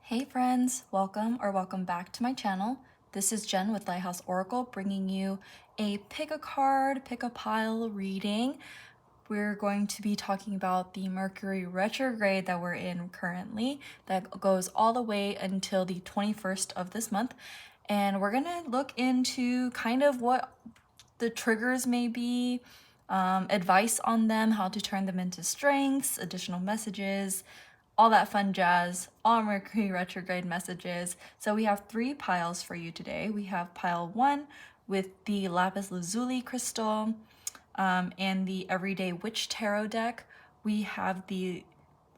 Hey friends, welcome back to my channel. This is Jen with Lighthouse Oracle bringing you a pick a card, pick a pile reading. We're going to be talking about the Mercury retrograde that we're in currently that goes all the way until the 21st of this month. And we're going to look into kind of what the triggers may be, advice on them, how to turn them into strengths, additional messages, all that fun jazz, all Mercury retrograde messages. So we have 3 piles for you today. We have pile 1 with the lapis lazuli crystal and the Everyday Witch Tarot deck. We have the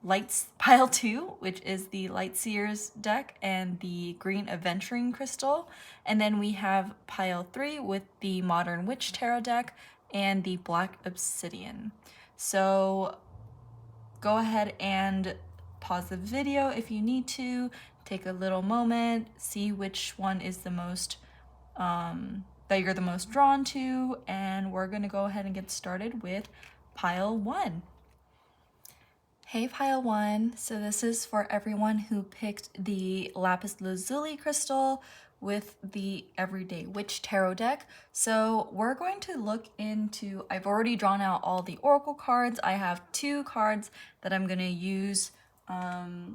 lights pile 2, which is the Light Seers deck and the green Adventuring crystal. And then we have pile 3 with the Modern Witch Tarot deck and the Black Obsidian. So go ahead and pause the video if you need to, take a little moment, see which one is the most that you're the most drawn to, and we're gonna go ahead and get started with pile 1. Hey pile 1, so this is for everyone who picked the lapis lazuli crystal with the Everyday Witch Tarot deck. So we're going to look into, I've already drawn out all the oracle cards. I have 2 cards that I'm gonna use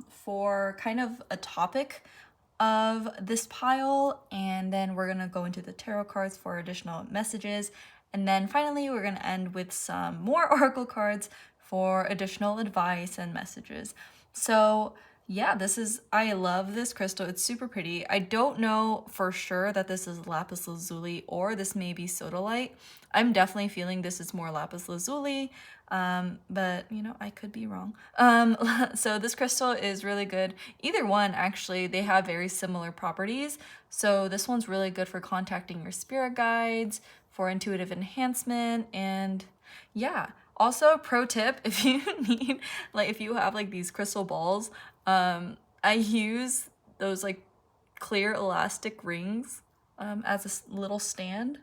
for kind of a topic of this pile, and then we're gonna go into the tarot cards for additional messages, and then finally we're gonna end with some more oracle cards for additional advice and messages. So yeah, I love this crystal. It's super pretty. I don't know for sure that this is lapis lazuli or this may be sodalite. I'm definitely feeling this is more lapis lazuli, but you know, I could be wrong. So this crystal is really good. Either one, actually, they have very similar properties. So this one's really good for contacting your spirit guides, for intuitive enhancement, and yeah. Also, pro tip, if you need, if you have these crystal balls, I use those clear elastic rings as a little stand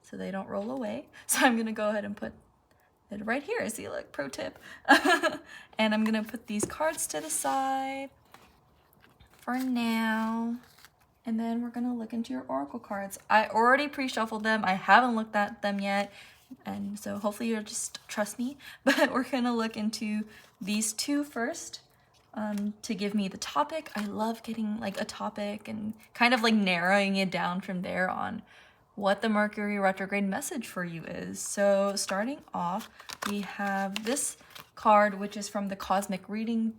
so they don't roll away. So I'm gonna go ahead and put it right here. See, look, pro tip. And I'm gonna put these cards to the side for now. And then we're gonna look into your oracle cards. I already pre-shuffled them. I haven't looked at them yet. And so hopefully you'll just trust me. But we're gonna look into these 2 first to give me the topic. I love getting a topic and kind of narrowing it down from there on what the Mercury retrograde message for you is. So starting off, we have this card, which is from the Cosmic Reading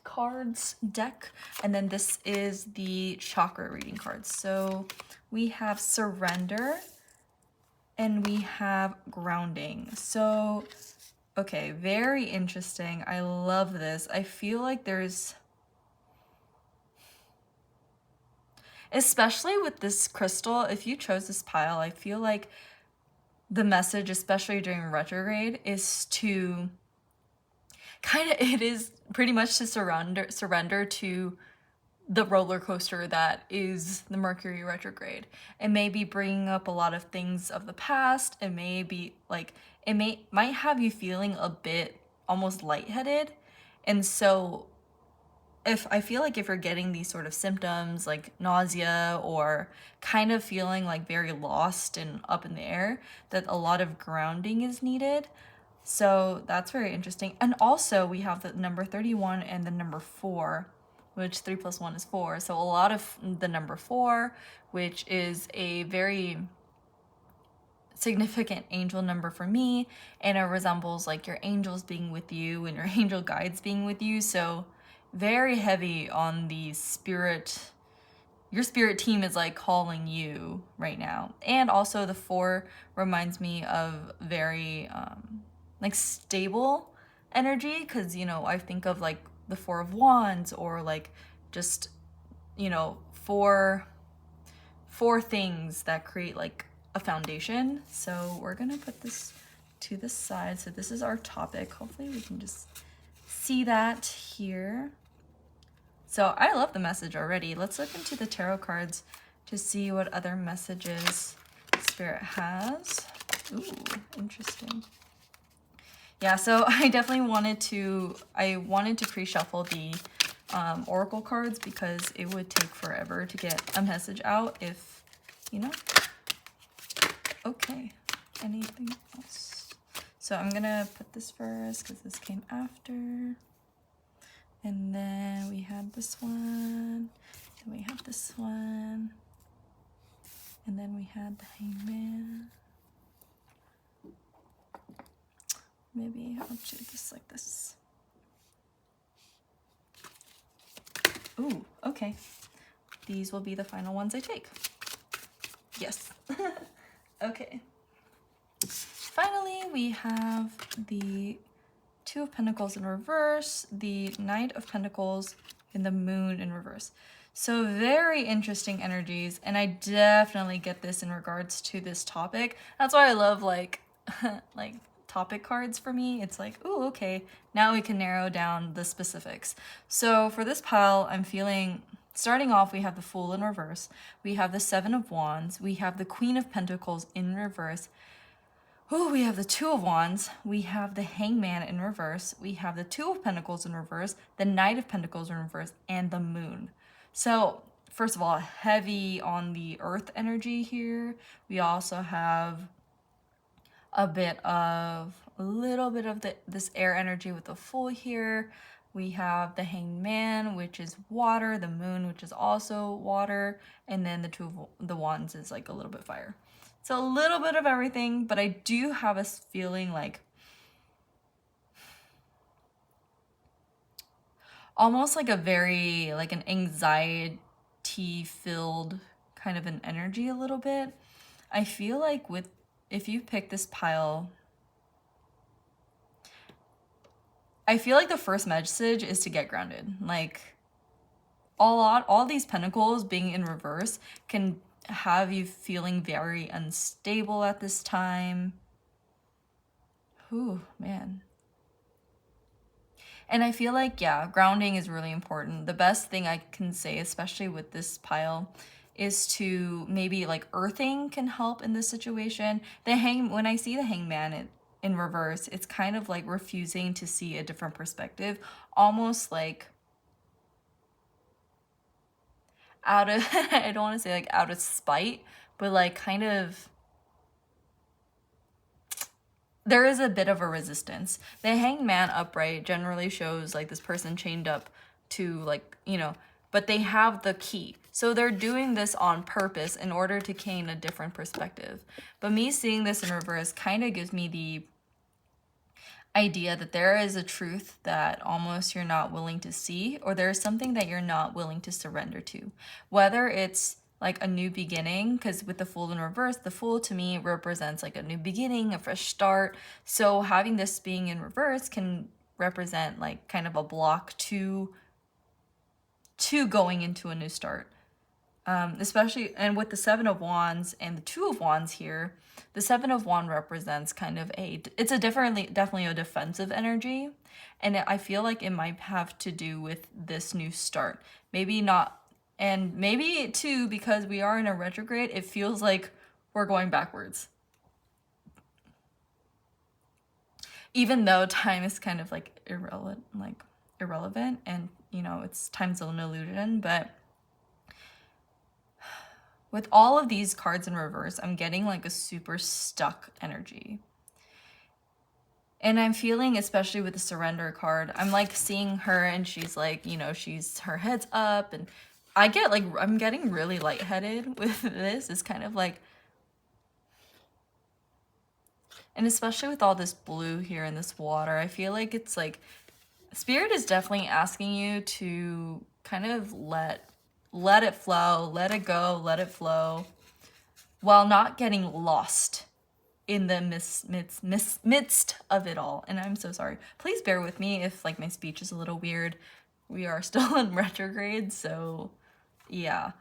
Cards deck, and then this is the chakra reading cards. So we have surrender and we have grounding. So okay, very interesting. I love this. I feel like there's, especially with this crystal, if you chose this pile, I feel like the message, especially during retrograde, is to it is pretty much to surrender to the roller coaster that is the Mercury retrograde. It may be bringing up a lot of things of the past. It may be might have you feeling a bit almost lightheaded. And so I feel like if you're getting these sort of symptoms like nausea or kind of feeling very lost and up in the air, that a lot of grounding is needed. So that's very interesting. And also we have the number 31 and the number 4, which 3 + 1 is 4. So a lot of the number 4, which is a very significant angel number for me, and it resembles your angels being with you and your angel guides being with you. So very heavy on the spirit. Your spirit team is calling you right now. And also the 4 reminds me of very stable energy, because I think of the 4 of Wands, or just four things that create a foundation. So we're gonna put this to the side. So this is our topic. Hopefully we can just see that here. So I love the message already. Let's look into the tarot cards to see what other messages Spirit has. Ooh, interesting. Yeah, so I definitely wanted to pre-shuffle the oracle cards because it would take forever to get a message out if, you know. Okay, anything else? So I'm gonna put this first because this came after. And then we had this one, then we had this one, and then we had the Hangman. Maybe I'll do this like this. Ooh, okay. These will be the final ones I take. Yes. Okay. Finally, we have the Two of Pentacles in reverse, the Knight of Pentacles, and the Moon in reverse. So very interesting energies, and I definitely get this in regards to this topic. That's why I love like like topic cards for me. It's like, ooh, okay, now we can narrow down the specifics. So for this pile, I'm feeling, starting off, we have the Fool in reverse, we have the Seven of Wands, we have the Queen of Pentacles in reverse. Oh, we have the Two of Wands, we have the Hangman in reverse, we have the Two of Pentacles in reverse, the Knight of Pentacles in reverse, and the Moon. So, first of all, heavy on the Earth energy here. We also have a little bit of this air energy with the Fool here. We have the Hangman, which is water, the Moon, which is also water, and then the Two of the Wands is like a little bit fire. So a little bit of everything, but I do have a feeling like almost like a very, like an anxiety-filled kind of an energy a little bit. I feel like if you pick this pile, I feel like the first message is to get grounded. Like all these pentacles being in reverse can have you feeling very unstable at this time. Ooh, man. And I feel like, yeah, grounding is really important. The best thing I can say, especially with this pile, is to maybe like earthing can help in this situation. When I see the Hangman in reverse, it's kind of like refusing to see a different perspective, almost like out of, I don't want to say like out of spite, but like kind of, there is a bit of a resistance. The Hangman upright generally shows like this person chained up to like, you know, but they have the key. So they're doing this on purpose in order to gain a different perspective. But me seeing this in reverse kind of gives me the idea that there is a truth that almost you're not willing to see, or there's something that you're not willing to surrender to. Whether it's like a new beginning, because with the Fool in reverse, the Fool to me represents like a new beginning, a fresh start. So having this being in reverse can represent like kind of a block to going into a new start. Especially, and with the Seven of Wands and the Two of Wands here, the Seven of Wands represents kind of it's a definitely a defensive energy. And I feel like it might have to do with this new start. Maybe not, and maybe too, because we are in a retrograde, it feels like we're going backwards. Even though time is kind of like irrelevant and, you know, it's time's an illusion, but with all of these cards in reverse, I'm getting like a super stuck energy. And I'm feeling, especially with the Surrender card, I'm like seeing her and she's like, you know, her head's up, and I get like, I'm getting really lightheaded with this. It's kind of like, and especially with all this blue here in this water, I feel like it's like, Spirit is definitely asking you to kind of let it flow, let it go, let it flow, while not getting lost in the midst of it all. And I'm so sorry. Please bear with me if like my speech is a little weird. We are still in retrograde, so yeah.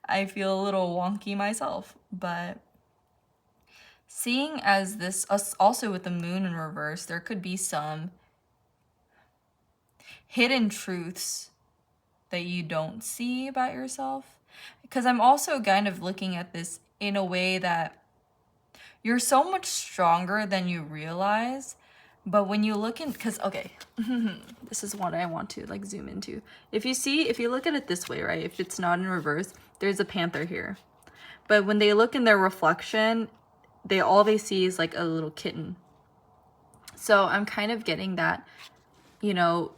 I feel a little wonky myself, but seeing as this, also with the Moon in reverse, there could be some hidden truths that you don't see about yourself. Because I'm also kind of looking at this in a way that you're so much stronger than you realize, But when you look in, because, okay, this is what I want to like zoom into. If you look at it this way, right, if it's not in reverse, there's a panther here. But when they look in their reflection, all they see is like a little kitten. So I'm kind of getting that, you know,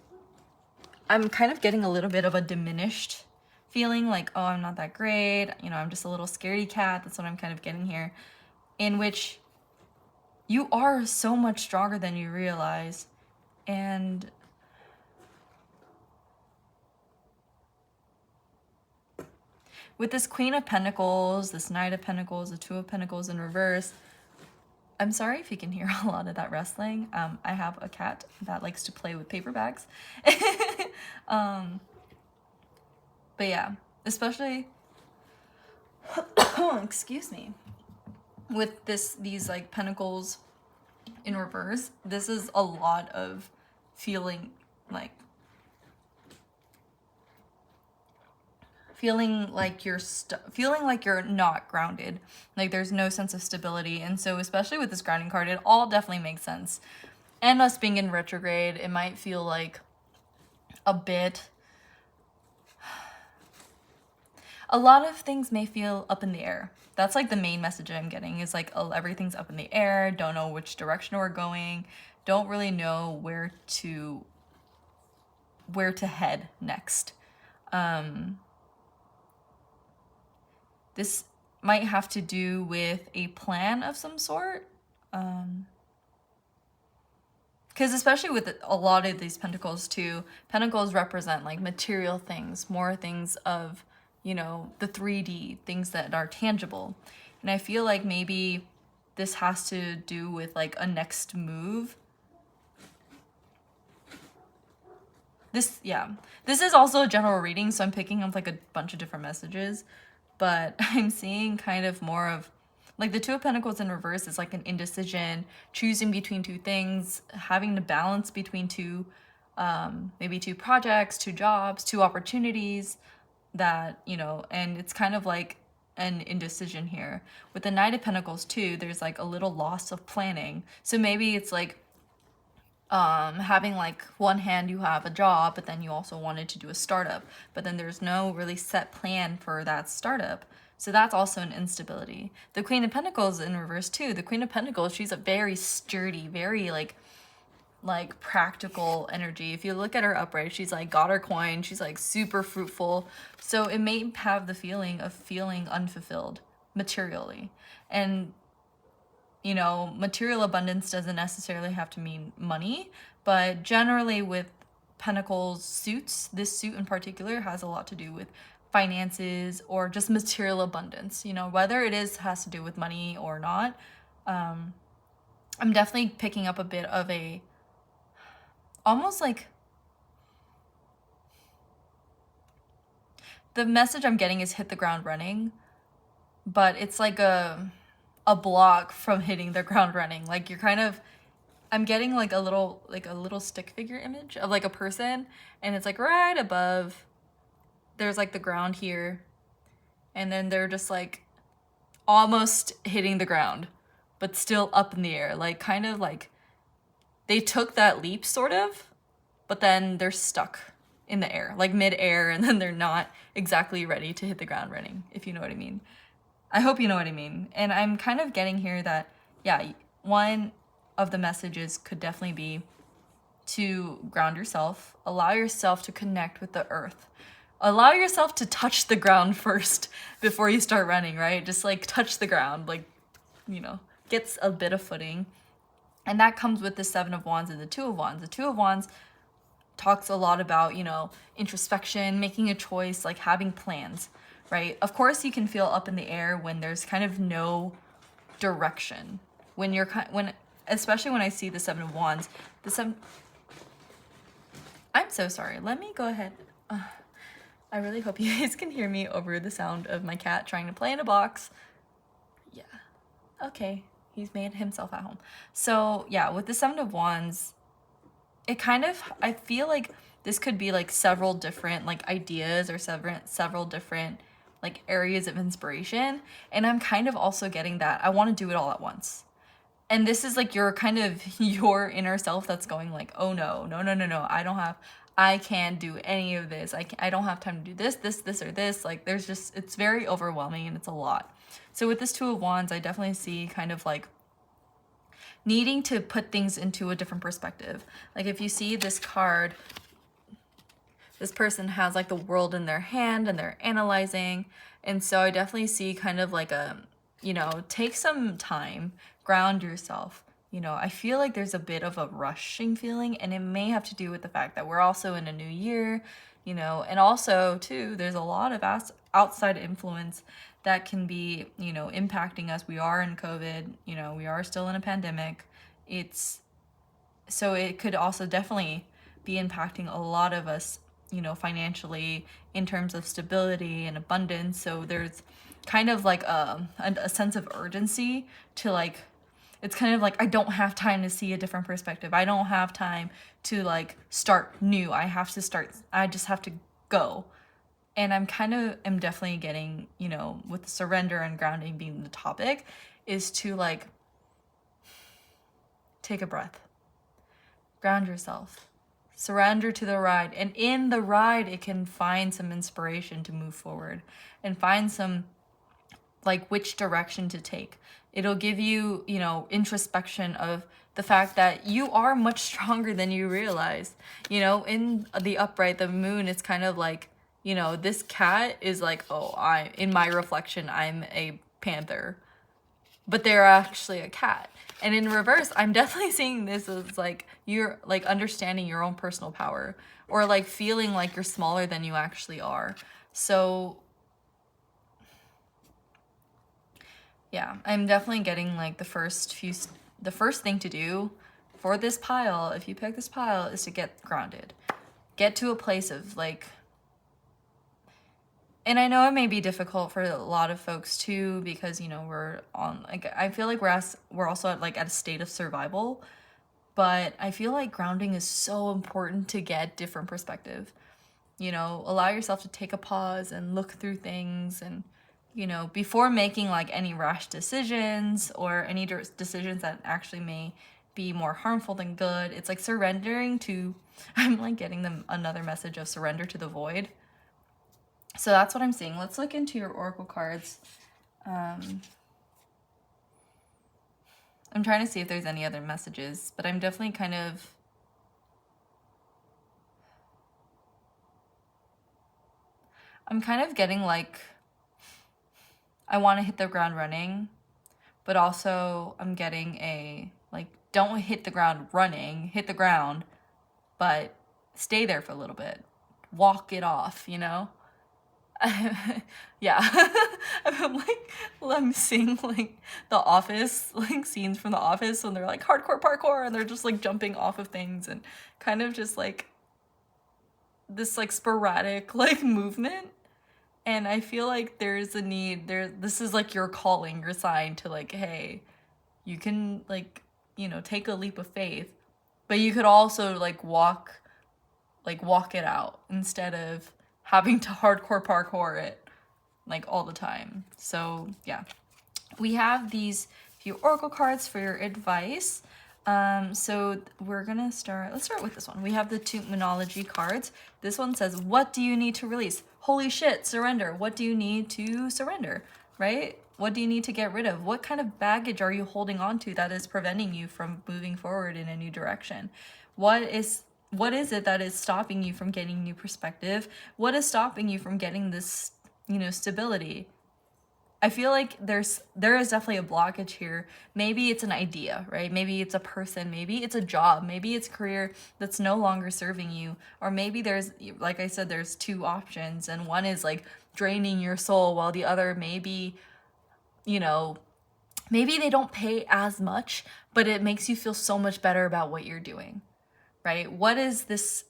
I'm kind of getting a little bit of a diminished feeling, like, oh, I'm not that great, you know, I'm just a little scaredy cat. That's what I'm kind of getting here, in which you are so much stronger than you realize. And with this Queen of Pentacles, this Knight of Pentacles, the Two of Pentacles in reverse, I'm sorry if you can hear a lot of that rustling. I have a cat that likes to play with paper bags. But yeah, especially, excuse me, with these like pentacles in reverse, this is a lot of feeling like you're not grounded, like there's no sense of stability. And so especially with this grounding card, it all definitely makes sense. And us being in retrograde, it might feel like a lot of things may feel up in the air. That's like the main message I'm getting, is like, oh, everything's up in the air, don't know which direction we're going, don't really know where to head next. This might have to do with a plan of some sort. Because especially with a lot of these pentacles too, pentacles represent like material things, more things of, you know, the 3D, things that are tangible. And I feel like maybe this has to do with like a next move. This is also a general reading, so I'm picking up like a bunch of different messages, but I'm seeing kind of more of like the Two of Pentacles in reverse is like an indecision, choosing between two things, having to balance between maybe two projects, two jobs, two opportunities that, you know, and it's kind of like an indecision here. With the Knight of Pentacles too, there's like a little loss of planning. So maybe it's like having like one hand you have a job, but then you also wanted to do a startup, but then there's no really set plan for that startup. So that's also an instability. The Queen of Pentacles in reverse too. The Queen of Pentacles, she's a very sturdy, very like practical energy. If you look at her upright, she's like got her coin, she's like super fruitful. So it may have the feeling of feeling unfulfilled materially. And you know, material abundance doesn't necessarily have to mean money, but generally with Pentacles suits, this suit in particular has a lot to do with finances or just material abundance, you know, whether it has to do with money or not. I'm definitely picking up a bit of a, almost like, the message I'm getting is hit the ground running, but it's like a block from hitting the ground running. Like you're kind of, I'm getting like a little stick figure image of like a person, and it's like right above, there's like the ground here, and then they're just like almost hitting the ground, but still up in the air. Like kind of like they took that leap sort of, but then they're stuck in the air, like mid-air, and then they're not exactly ready to hit the ground running, if you know what I mean. I hope you know what I mean. And I'm kind of getting here that, yeah, one of the messages could definitely be to ground yourself, allow yourself to connect with the earth, allow yourself to touch the ground first before you start running, right? Just like touch the ground, like, you know, gets a bit of footing. And that comes with the Seven of Wands and the Two of Wands. The Two of Wands talks a lot about, you know, introspection, making a choice, like having plans. Right? Of course, you can feel up in the air when there's kind of no direction. Especially when I see the Seven of Wands, I'm so sorry. Let me go ahead. I really hope you guys can hear me over the sound of my cat trying to play in a box. Yeah. Okay. He's made himself at home. So yeah, with the Seven of Wands, it kind of, I feel like this could be like several different like ideas or several different like areas of inspiration. And I'm kind of also getting that I want to do it all at once. and this is like your kind of your inner self that's going like, oh no, no, no, no, no, I can't do any of this. I don't have time to do this, or this. Like there's just, it's very overwhelming and it's a lot. So with this Two of Wands, I definitely see kind of like needing to put things into a different perspective. Like if you see this card, this person has like the world in their hand and they're analyzing. And so I definitely see kind of like a, you know, take some time, ground yourself. You know, I feel like there's a bit of a rushing feeling, and it may have to do with the fact that we're also in a new year, you know, and also too, there's a lot of outside influence that can be, you know, impacting us. We are in COVID, you know, we are still in a pandemic. So it could also definitely be impacting a lot of us, you know, financially, in terms of stability and abundance. So there's kind of like a sense of urgency to like, it's kind of like, I don't have time to see a different perspective. I don't have time to like start new. I just have to go. And I'm definitely getting, you know, with surrender and grounding being the topic, is to like take a breath, ground yourself, surrender to the ride. And in the ride, it can find some inspiration to move forward and find some like which direction to take. It'll give you, you know, introspection of the fact that you are much stronger than you realize. You know, in the upright, the moon is kind of like, you know, this cat is like, oh, in my reflection, I'm a panther, but they're actually a cat. And in reverse, I'm definitely seeing this as like, you're like understanding your own personal power, or like feeling like you're smaller than you actually are. So yeah, I'm definitely getting like the first thing to do for this pile, if you pick this pile, is to get grounded. Get to a place of like, and I know it may be difficult for a lot of folks too, because, you know, we're on, like, I feel like we're also at a state of survival, but I feel like grounding is so important to get different perspective. You know, allow yourself to take a pause and look through things, and, you know, before making like any rash decisions or any decisions that actually may be more harmful than good. It's like surrendering to, I'm like getting them another message of surrender to the void. So that's what I'm seeing. Let's look into your oracle cards. I'm trying to see if there's any other messages, but I'm definitely kind of, I'm kind of getting like, I want to hit the ground running, but also I'm getting a, like, don't hit the ground running, hit the ground, but stay there for a little bit. Walk it off, you know? Yeah. I'm seeing like the Office, like scenes from the Office when they're like hardcore parkour and they're just like jumping off of things and kind of just like this like sporadic like movement. And I feel like there's a need there. This is like your calling, your sign to like, hey, you can like, you know, take a leap of faith, but you could also like walk it out instead of having to hardcore parkour it like all the time. So yeah, we have these few oracle cards for your advice. So we're gonna let's start with this one. We have the two Moonology cards. This one says, what do you need to release? Holy shit, surrender. What do you need to surrender, right? What do you need to get rid of? What kind of baggage are you holding on to that is preventing you from moving forward in a new direction? What is it that is stopping you from getting new perspective? What is stopping you from getting this, you know, stability? I feel like there is definitely a blockage here. Maybe it's an idea, right? Maybe it's a person, maybe it's a job, maybe it's a career that's no longer serving you. Or maybe there's, like I said, there's two options, and one is like draining your soul, while the other maybe, you know, maybe they don't pay as much, but it makes you feel so much better about what you're doing, right? What is this?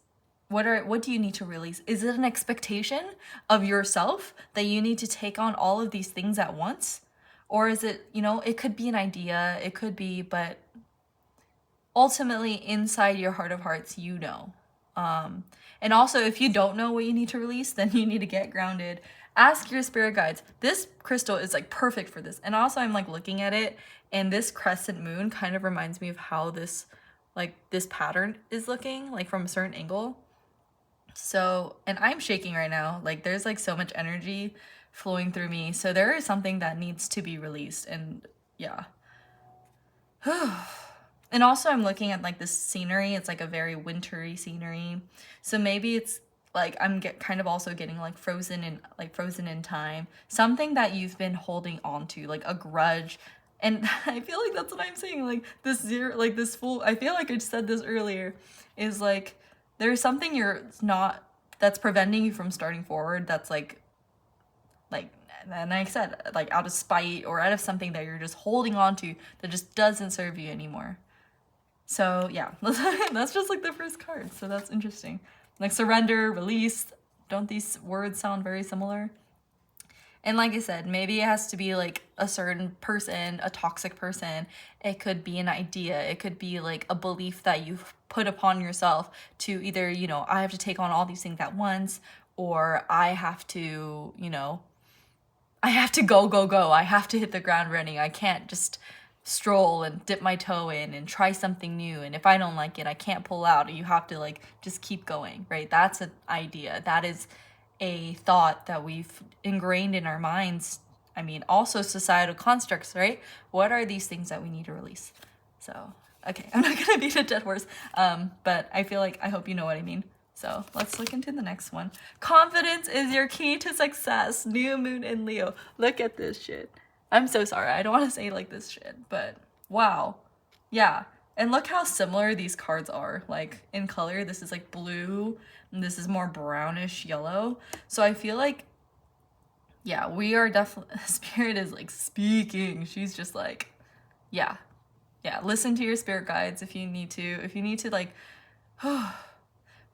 What do you need to release? Is it an expectation of yourself that you need to take on all of these things at once? Or is it, you know, it could be an idea, it could be, but ultimately inside your heart of hearts, you know, And also, if you don't know what you need to release, then you need to get grounded. Ask your spirit guides. This crystal is like perfect for this. And also, I'm like looking at it, and this crescent moon kind of reminds me of how this pattern is looking, like from a certain angle. So, and I'm shaking right now. Like there's like so much energy flowing through me. So there is something that needs to be released. And yeah. And also I'm looking at like this scenery. It's like a very wintry scenery. So maybe it's like I'm kind of also getting like frozen in time. Something that you've been holding on to, like a grudge. And I feel like that's what I'm saying. Like this zero, like this full, I feel like I said this earlier, is like there's something that's preventing you from starting forward. That's like, and like I said, like out of spite or out of something that you're just holding on to that just doesn't serve you anymore. So yeah, that's just like the first card. So that's interesting. Like surrender, release. Don't these words sound very similar? And like I said, maybe it has to be like a certain person, a toxic person. It could be an idea. It could be like a belief that you've put upon yourself to either, I have to take on all these things at once, or I have to, I have to go, go, go. I have to hit the ground running. I can't just stroll and dip my toe in and try something new. And if I don't like it, I can't pull out. You have to like just keep going, right? That's an idea. That is a thought that we've ingrained in our minds. I mean, also societal constructs, right? What are these things that we need to release? So, okay, I'm not gonna beat a dead horse, but I feel like I hope you know what I mean. So let's look into the next one. Confidence is your key to success. New moon in Leo. Look at this shit. I'm so sorry. I don't want to say like this shit, but wow. Yeah. And look how similar these cards are. Like in color, this is like blue and this is more brownish yellow. So I feel like, yeah, we are definitely, Spirit is like speaking. She's just like, yeah. Yeah. Listen to your spirit guides if you need to. If you need to like,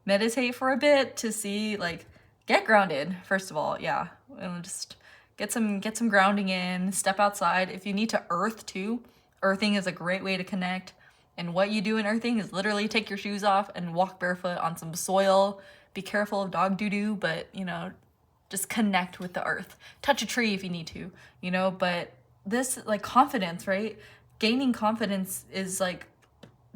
meditate for a bit to see, like, get grounded, first of all, yeah. And just get some grounding in, step outside. If you need to earth too, earthing is a great way to connect. And what you do in earthing is literally take your shoes off and walk barefoot on some soil. Be careful of dog doo-doo, but, just connect with the earth. Touch a tree if you need to, but this, like, confidence, right? Gaining confidence is, like,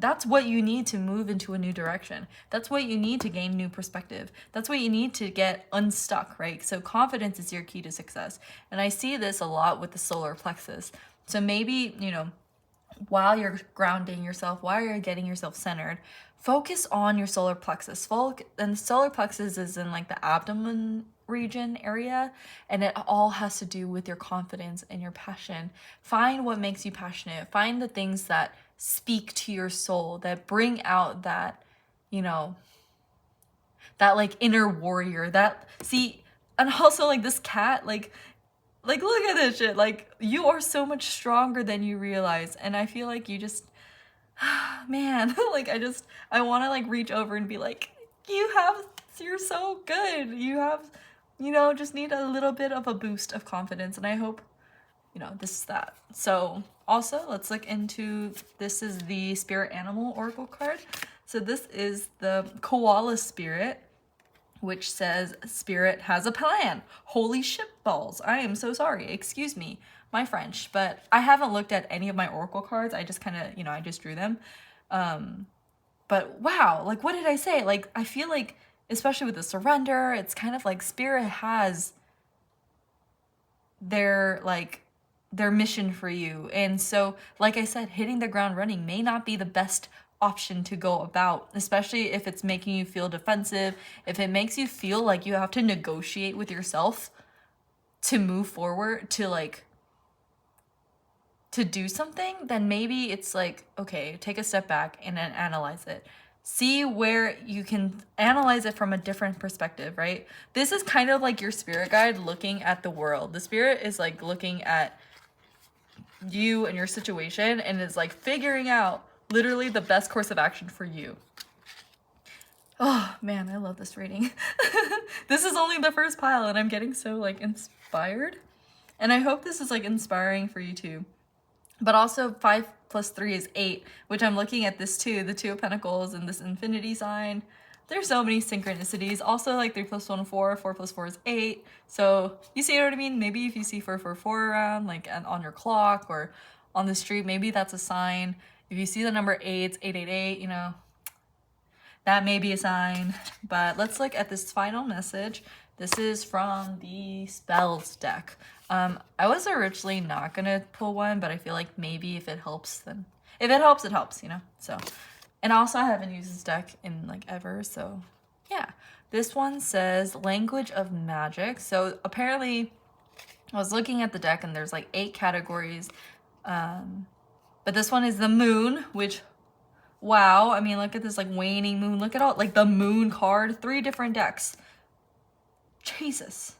that's what you need to move into a new direction. That's what you need to gain new perspective. That's what you need to get unstuck, right? So confidence is your key to success. And I see this a lot with the solar plexus. So maybe, while you're grounding yourself, while you're getting yourself centered, focus on your solar plexus. And the solar plexus is in like the abdomen region area, and it all has to do with your confidence and your passion. Find what makes you passionate. Find the things that speak to your soul, that bring out that, that like inner warrior, and also like this cat, like look at this shit. Like you are so much stronger than you realize. And I feel like you just, man, like I want to like reach over and be like, you're so good. You have, just need a little bit of a boost of confidence. And I hope, this is that. So also let's look into, this is the spirit animal oracle card. So this is the koala spirit, which says spirit has a plan. Holy shit balls. I am so sorry. Excuse me, my French, but I haven't looked at any of my oracle cards. I just kind of, I just drew them. But wow, like what did I say? Like, I feel like, especially with the surrender, it's kind of like spirit has their mission for you. And so, like I said, hitting the ground running may not be the best option to go about, especially if it's making you feel defensive, if it makes you feel like you have to negotiate with yourself to move forward, to do something, then maybe it's like, okay, take a step back and then analyze it. See where you can analyze it from a different perspective, right? This is kind of like your spirit guide looking at the world. The spirit is like looking at you and your situation and is like figuring out literally the best course of action for you. Oh man, I love this reading. This is only the first pile and I'm getting so like inspired. And I hope this is like inspiring for you too. But also 5 + 3 is 8, which I'm looking at this too, the 2 of Pentacles and this infinity sign. there's so many synchronicities. Also, like 3 plus 1 4, 4 plus 4 is 8. So you see what I mean? Maybe if you see 444 around, like on your clock or on the street, maybe that's a sign. If you see the number 8, 888, you know, that may be a sign. But let's look at this final message. This is from the spells deck. I was originally not gonna pull one, but I feel like maybe if it helps, then if it helps, it helps, you know? So, and also I haven't used this deck in like ever, so yeah. This one says language of magic. So apparently I was looking at the deck and there's like 8 categories. But this one is the moon, which, wow, I mean, look at this like waning moon. Look at all, like the moon card, 3 different decks. Jesus.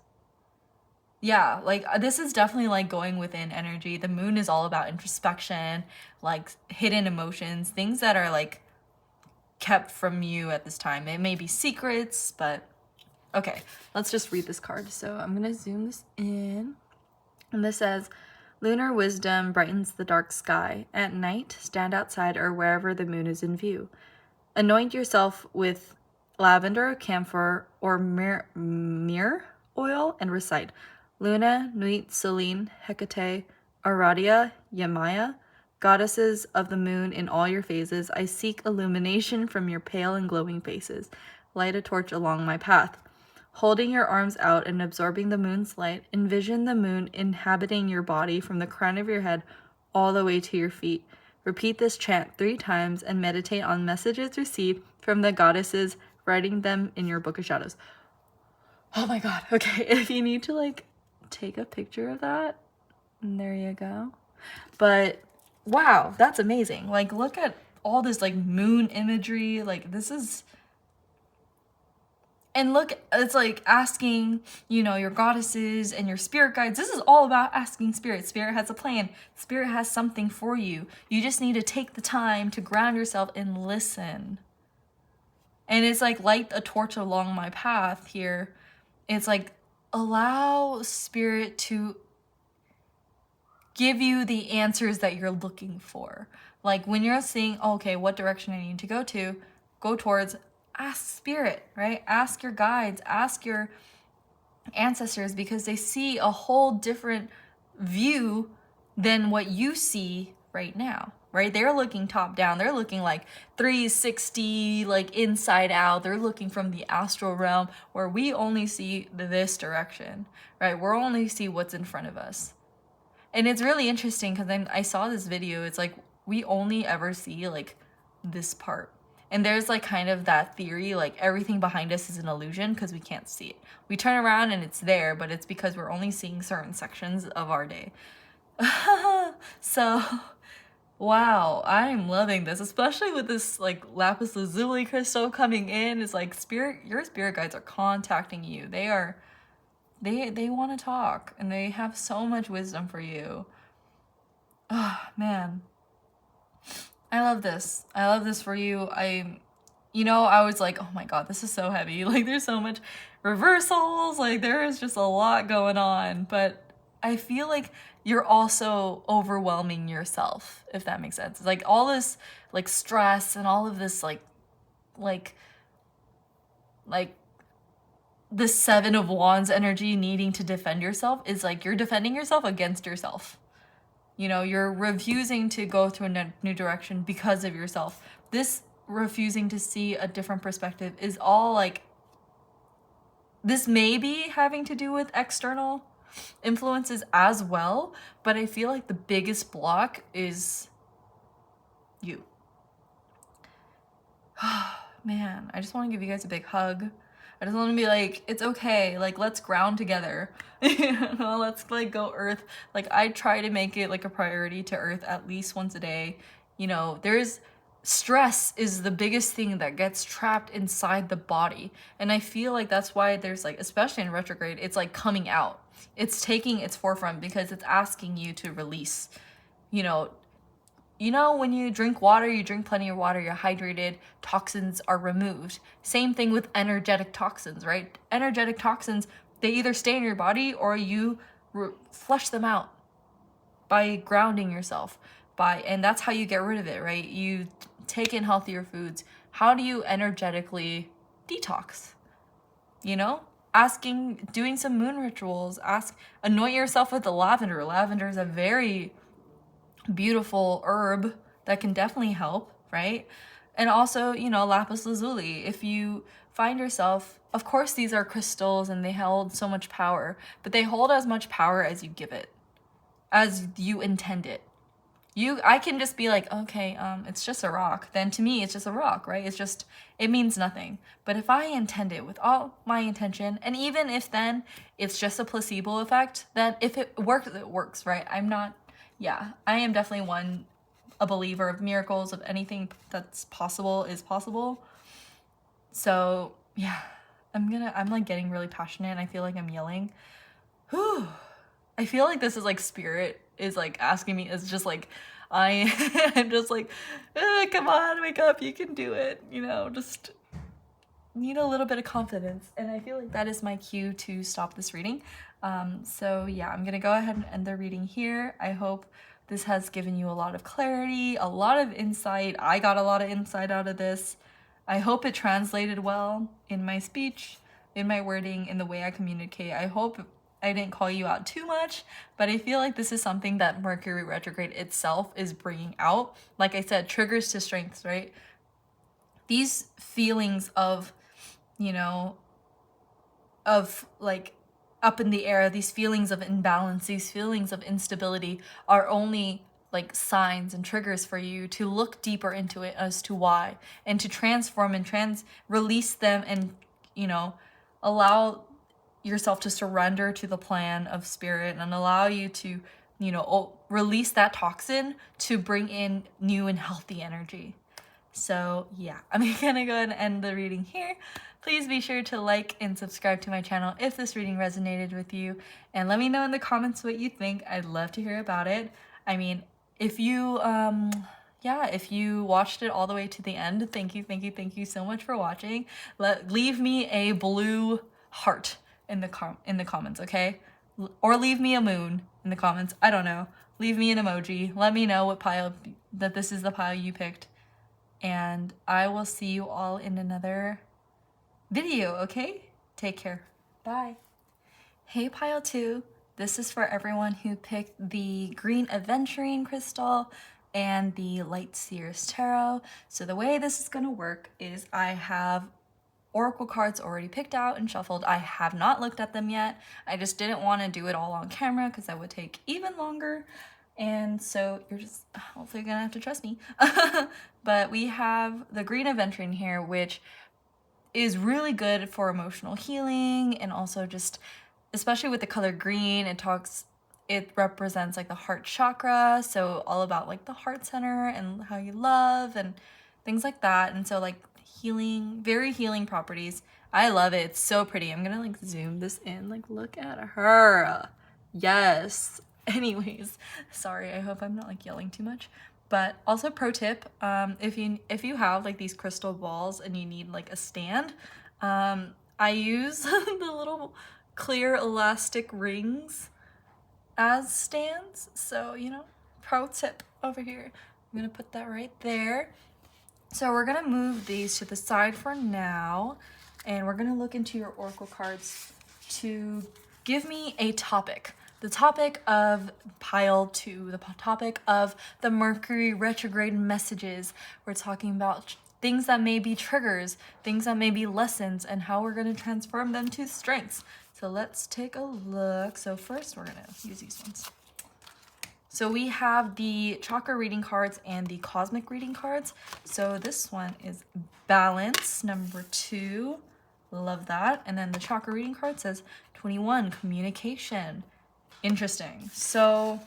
Yeah, like this is definitely like going within energy. The moon is all about introspection, like hidden emotions, things that are like kept from you at this time. It may be secrets, but okay, let's just read this card. So I'm gonna zoom this in. And this says, lunar wisdom brightens the dark sky. At night, stand outside or wherever the moon is in view. Anoint yourself with lavender, camphor, or myrrh oil and recite, Luna, Nuit, Selene, Hecate, Aradia, Yamaya, goddesses of the moon in all your phases, I seek illumination from your pale and glowing faces. Light a torch along my path. Holding your arms out and absorbing the moon's light, envision the moon inhabiting your body from the crown of your head all the way to your feet. Repeat this chant 3 times and meditate on messages received from the goddesses, writing them in your book of shadows. Oh my god, okay, if you need to like take a picture of that, there you go. But wow, that's amazing. Like, look at all this like moon imagery. Like, this is, and look, it's like asking, you know, your goddesses and your spirit guides. This is all about asking spirit. Spirit has a plan. Spirit has something for you. You just need to take the time to ground yourself and listen. And it's like light a torch along my path here. It's like allow spirit to give you the answers that you're looking for. Like when you're seeing, oh, okay, what direction I need to go towards, ask spirit, right? Ask your guides, ask your ancestors, because they see a whole different view than what you see right now, right? They're looking top down. They're looking like 360, like inside out. They're looking from the astral realm, where we only see this direction, right? We're only see what's in front of us. And it's really interesting because I saw this video. It's like we only ever see like this part. And there's like kind of that theory, like everything behind us is an illusion because we can't see it. We turn around and it's there, but it's because we're only seeing certain sections of our day. So, wow, I'm loving this, especially with this like lapis lazuli crystal coming in. It's like your spirit guides are contacting you. They want to talk and they have so much wisdom for you. Oh, man. I love this. I love this for you. I was like, oh my god, this is so heavy. Like there's so much reversals. Like there is just a lot going on. But I feel like you're also overwhelming yourself, if that makes sense. It's like all this like stress and all of this like the 7 of Wands energy needing to defend yourself is like you're defending yourself against yourself. You know, you're refusing to go through a new direction because of yourself. This refusing to see a different perspective is all like, this may be having to do with external influences as well, but I feel like the biggest block is you. Man, I just want to give you guys a big hug. I just want to be like, it's okay. Like, let's ground together. You know, let's like go earth. Like I try to make it like a priority to earth at least once a day. You know, there's stress is the biggest thing that gets trapped inside the body. And I feel like that's why there's like, especially in retrograde, it's like coming out. It's taking its forefront because it's asking you to release. You know, when you drink water, you drink plenty of water, you're hydrated, toxins are removed. Same thing with energetic toxins, right? Energetic toxins, they either stay in your body or you flush them out by grounding yourself. And that's how you get rid of it, right? You take in healthier foods. How do you energetically detox, you know? Doing some moon rituals, anoint yourself with the lavender. Lavender is a very beautiful herb that can definitely help, right? And also, lapis lazuli. If you find yourself, of course, these are crystals and they hold so much power, but they hold as much power as you give it, as you intend it. I can just be like, okay, it's just a rock. Then to me, it's just a rock, right? It means nothing. But if I intend it with all my intention, and even if then it's just a placebo effect, then if it works, right? I am definitely a believer of miracles, of anything that's possible is possible. So yeah, I'm like getting really passionate and I feel like I'm yelling. Whew. I feel like this is like spirit is like asking me, it's just like, I'm just like, come on, wake up, you can do it, just need a little bit of confidence. And I feel like that is my cue to stop this reading. So yeah, I'm gonna go ahead and end the reading here. I hope this has given you a lot of clarity, a lot of insight. I got a lot of insight out of this. I hope it translated well in my speech, in my wording, in the way I communicate. I hope I didn't call you out too much, but I feel like this is something that Mercury retrograde itself is bringing out. Like I said, triggers to strengths, right? These feelings of, of like up in the air, these feelings of imbalance, these feelings of instability are only like signs and triggers for you to look deeper into it as to why, and to transform and release them, and allow yourself to surrender to the plan of spirit, and allow you to release that toxin to bring in new and healthy energy. So yeah, I'm gonna go ahead and end the reading here. Please be sure to like and subscribe to my channel if this reading resonated with you, and let me know in the comments what you think. I'd love to hear about it. I mean, if you if you watched it all the way to the end, thank you so much for watching. Leave me a blue heart in the comments, okay? Or leave me a moon in the comments. I don't know. Leave me an emoji. Let me know that this is the pile you picked. And I will see you all in another video, okay? Take care. Bye. Hey, pile 2. This is for everyone who picked the green aventurine crystal and the light seers tarot. So the way this is gonna work is I have oracle cards already picked out and shuffled. I have not looked at them yet. I just didn't want to do it all on camera because that would take even longer. And so you're just hopefully gonna have to trust me. But we have the green aventurine here, which is really good for emotional healing, and also just, especially with the color green, it represents like the heart chakra, so all about like the heart center and how you love and things like that. And so like healing, very healing properties. I love it. It's so pretty. I'm gonna like zoom this in, like look at her. Yes. Anyways, sorry, I hope I'm not like yelling too much. But also pro tip, if you have like these crystal balls and you need like a stand, I use the little clear elastic rings as stands. So, pro tip over here. I'm gonna put that right there. So we're gonna move these to the side for now, and we're gonna look into your oracle cards to give me a topic. The topic of pile 2, the topic of the Mercury retrograde messages. We're talking about things that may be triggers, things that may be lessons, and how we're gonna transform them to strengths. So let's take a look. So first we're gonna use these ones. So we have the chakra reading cards and the cosmic reading cards. So this one is balance, number 2. Love that. And then the chakra reading card says 21, communication. Interesting. So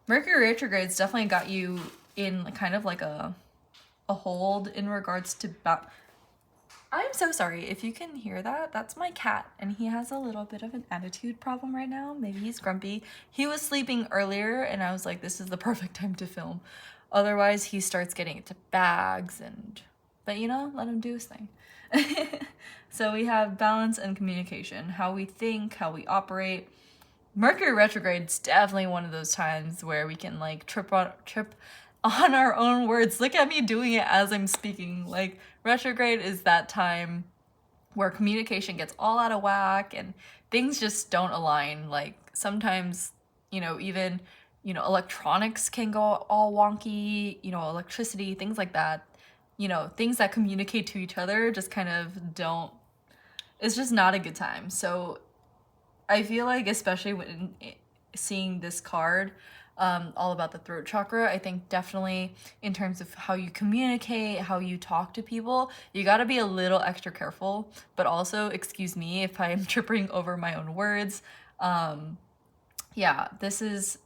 Mercury retrograde's definitely got you in kind of like a hold in regards to I'm so sorry if you can hear that. That's my cat, and he has a little bit of an attitude problem right now. Maybe he's grumpy. He was sleeping earlier, and I was like, this is the perfect time to film. Otherwise, he starts getting into bags, but let him do his thing. So we have balance and communication, how we think, how we operate. Mercury retrograde's definitely one of those times where we can like trip on our own words. Look at me doing it as I'm speaking. Like, retrograde is that time where communication gets all out of whack and things just don't align. Like, sometimes, even, electronics can go all wonky, electricity, things like that. Things that communicate to each other just kind of don't, it's just not a good time. So I feel like, especially when seeing this card, all about the throat chakra, I think definitely in terms of how you communicate, how you talk to people, you got to be a little extra careful. But also, excuse me if I'm tripping over my own words. Yeah, this is,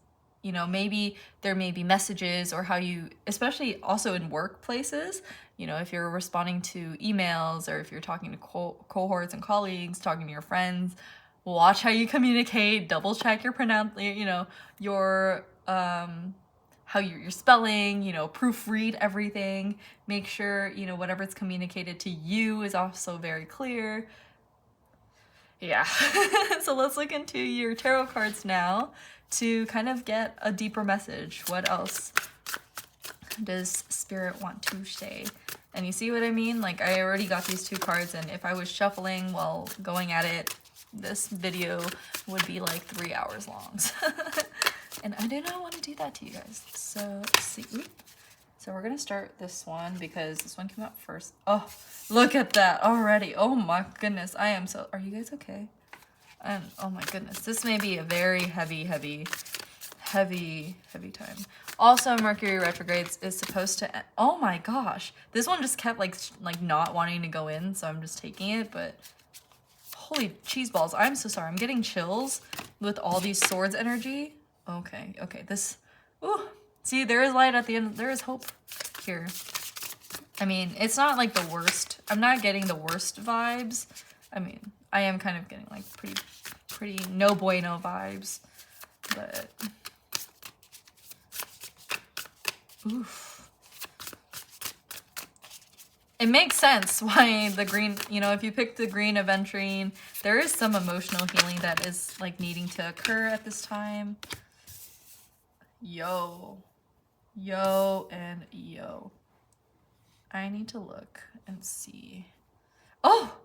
maybe there may be messages or how you, especially also in workplaces, if you're responding to emails or if you're talking to cohorts and colleagues, talking to your friends, watch how you communicate, double check your your how you're spelling, proofread everything, make sure, whatever's communicated to you is also very clear. Yeah. So let's look into your tarot cards now to kind of get a deeper message. What else does Spirit want to say? And you see what I mean? Like, I already got these two cards, and if I was shuffling while going at it, this video would be like 3 hours long. And I did not want to do that to you guys. So let's see. So we're gonna start this one because this one came out first. Oh, look at that already. Oh my goodness. I am so, are you guys okay? Oh my goodness. This may be a very heavy time. Also, Mercury retrograde is supposed to end. Oh my gosh. This one just kept like not wanting to go in, so I'm just taking it, but holy cheese balls. I'm so sorry. I'm getting chills with all these swords energy. Okay, this, ooh. See, there is light at the end. There is hope here. I mean, it's not like the worst. I'm not getting the worst vibes. I mean, I am kind of getting like pretty no bueno vibes, but oof. It makes sense why the green, if you pick the green aventurine, there is some emotional healing that is like needing to occur at this time. Yo. I need to look and see. Oh!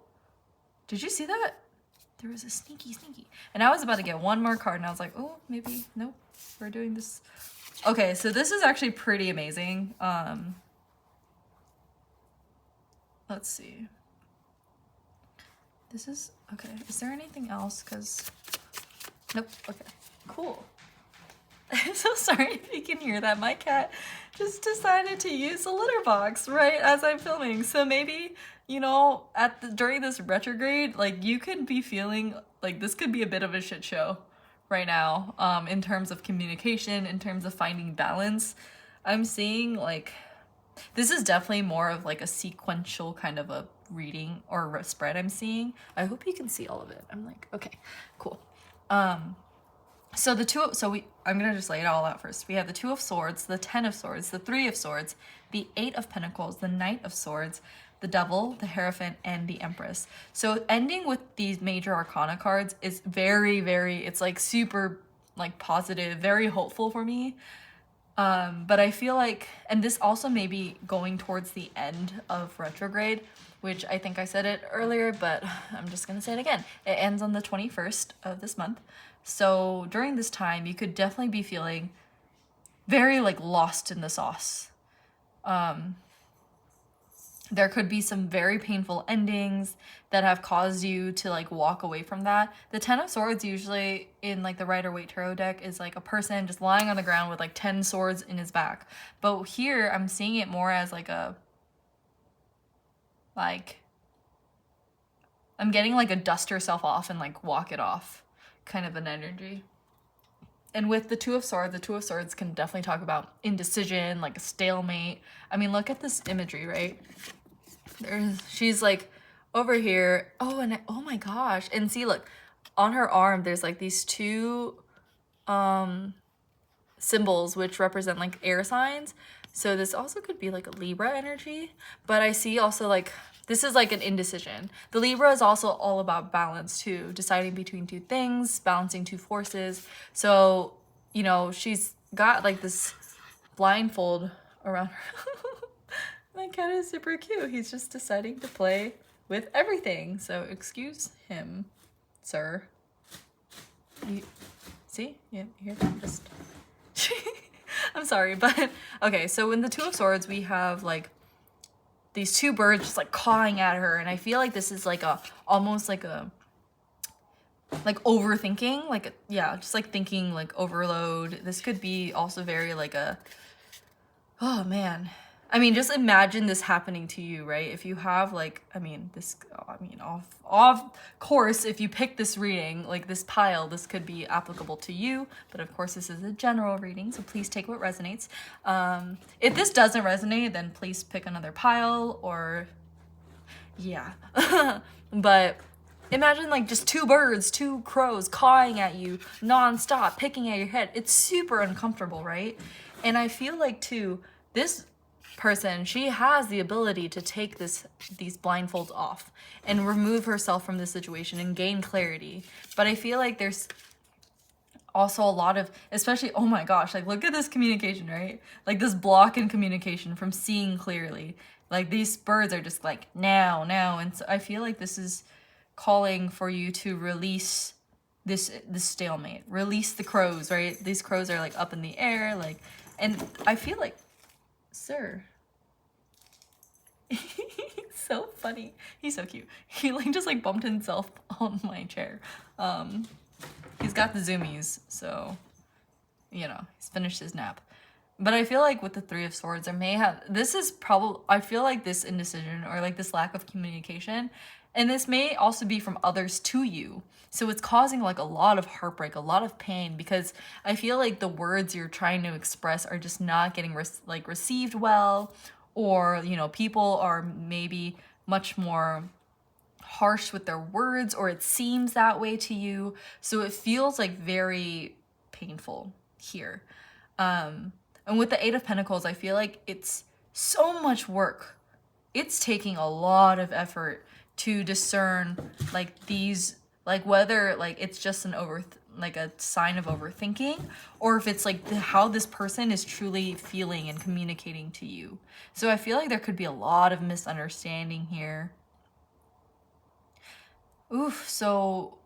Did you see that? There was a sneaky. And I was about to get one more card and I was like, oh, maybe. Nope. We're doing this. Okay, so this is actually pretty amazing. Let's see. This is, okay. Is there anything else? Because, nope. Okay, cool. I'm so sorry if you can hear that. My cat just decided to use the litter box right as I'm filming. So maybe, during this retrograde, like, you could be feeling like this could be a bit of a shit show right now, in terms of communication, in terms of finding balance. I'm seeing like, this is definitely more of like a sequential kind of a reading or a spread I'm seeing. I hope you can see all of it. I'm like, okay, cool. So I'm gonna just lay it all out first. We have the 2 of Swords, the 10 of Swords, the 3 of Swords, the 8 of Pentacles, the Knight of Swords, the Devil, the Hierophant, and the Empress. So ending with these major arcana cards is very, it's like super like positive, very hopeful for me. But I feel like, and this also may be going towards the end of retrograde, which I think I said it earlier, but I'm just gonna say it again. It ends on the 21st of this month. So during this time, you could definitely be feeling very like lost in the sauce. There could be some very painful endings that have caused you to like walk away from that. The 10 of Swords usually in like the Rider-Waite Tarot deck is like a person just lying on the ground with like 10 swords in his back. But here I'm seeing it more as like I'm getting like a dust yourself off and like walk it off kind of an energy. And with the 2 of Swords can definitely talk about indecision, like a stalemate. I mean, look at this imagery, right? She's like over here. Oh, and oh my gosh. And see, look, on her arm, there's like these 2 symbols which represent like air signs. So this also could be like a Libra energy, but I see also like, this is like an indecision. The Libra is also all about balance too, deciding between 2 things, balancing 2 forces. So, she's got like this blindfold around her. My cat is super cute. He's just deciding to play with everything. So excuse him, sir. You see? You hear that? Just I'm sorry, but okay, so in the Two of Swords, we have like these two birds just like cawing at her, and I feel like this is like a almost like a like overthinking, like yeah, just like thinking like overload. This could be also very like a, oh man, I mean, just imagine this happening to you, right? If you have like, I mean, this, I mean, off course, if you pick this reading, like this pile, this could be applicable to you, but of course this is a general reading, so please take what resonates. If this doesn't resonate, then please pick another pile, or yeah. But imagine like just two birds, two crows cawing at you nonstop, picking at your head. It's super uncomfortable, right? And I feel like too, this person, she has the ability to take these blindfolds off and remove herself from this situation and gain clarity. But I feel like there's also a lot of, especially, oh my gosh, like look at this communication, right? Like this block in communication from seeing clearly. Like these birds are just like now. And so I feel like this is calling for you to release this stalemate, release the crows, right? These crows are like up in the air, like, and I feel like, sir, he's so funny. He's so cute. He like just like bumped himself on my chair. He's got the zoomies, so you know, he's finished his nap. But I feel like with the Three of Swords, there may have, this is probably, I feel like this indecision or like this lack of communication, and this may also be from others to you. So it's causing like a lot of heartbreak, a lot of pain, because I feel like the words you're trying to express are just not getting received well, or, you know, people are maybe much more harsh with their words, or it seems that way to you. So it feels like very painful here. And with the Eight of Pentacles, I feel like it's so much work. It's taking a lot of effort to discern like these, like whether like it's just an like a sign of overthinking, or if it's like how this person is truly feeling and communicating to you. So I feel like there could be a lot of misunderstanding here. Oof, so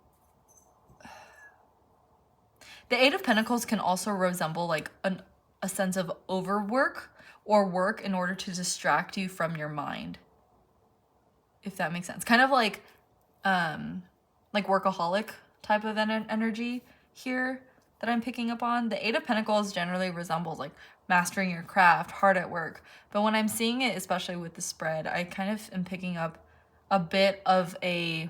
the Eight of Pentacles can also resemble like a sense of overwork or work in order to distract you from your mind, if that makes sense. Kind of like workaholic type of energy here that I'm picking up on. The Eight of Pentacles generally resembles like mastering your craft, hard at work. But when I'm seeing it, especially with the spread, I kind of am picking up a bit of a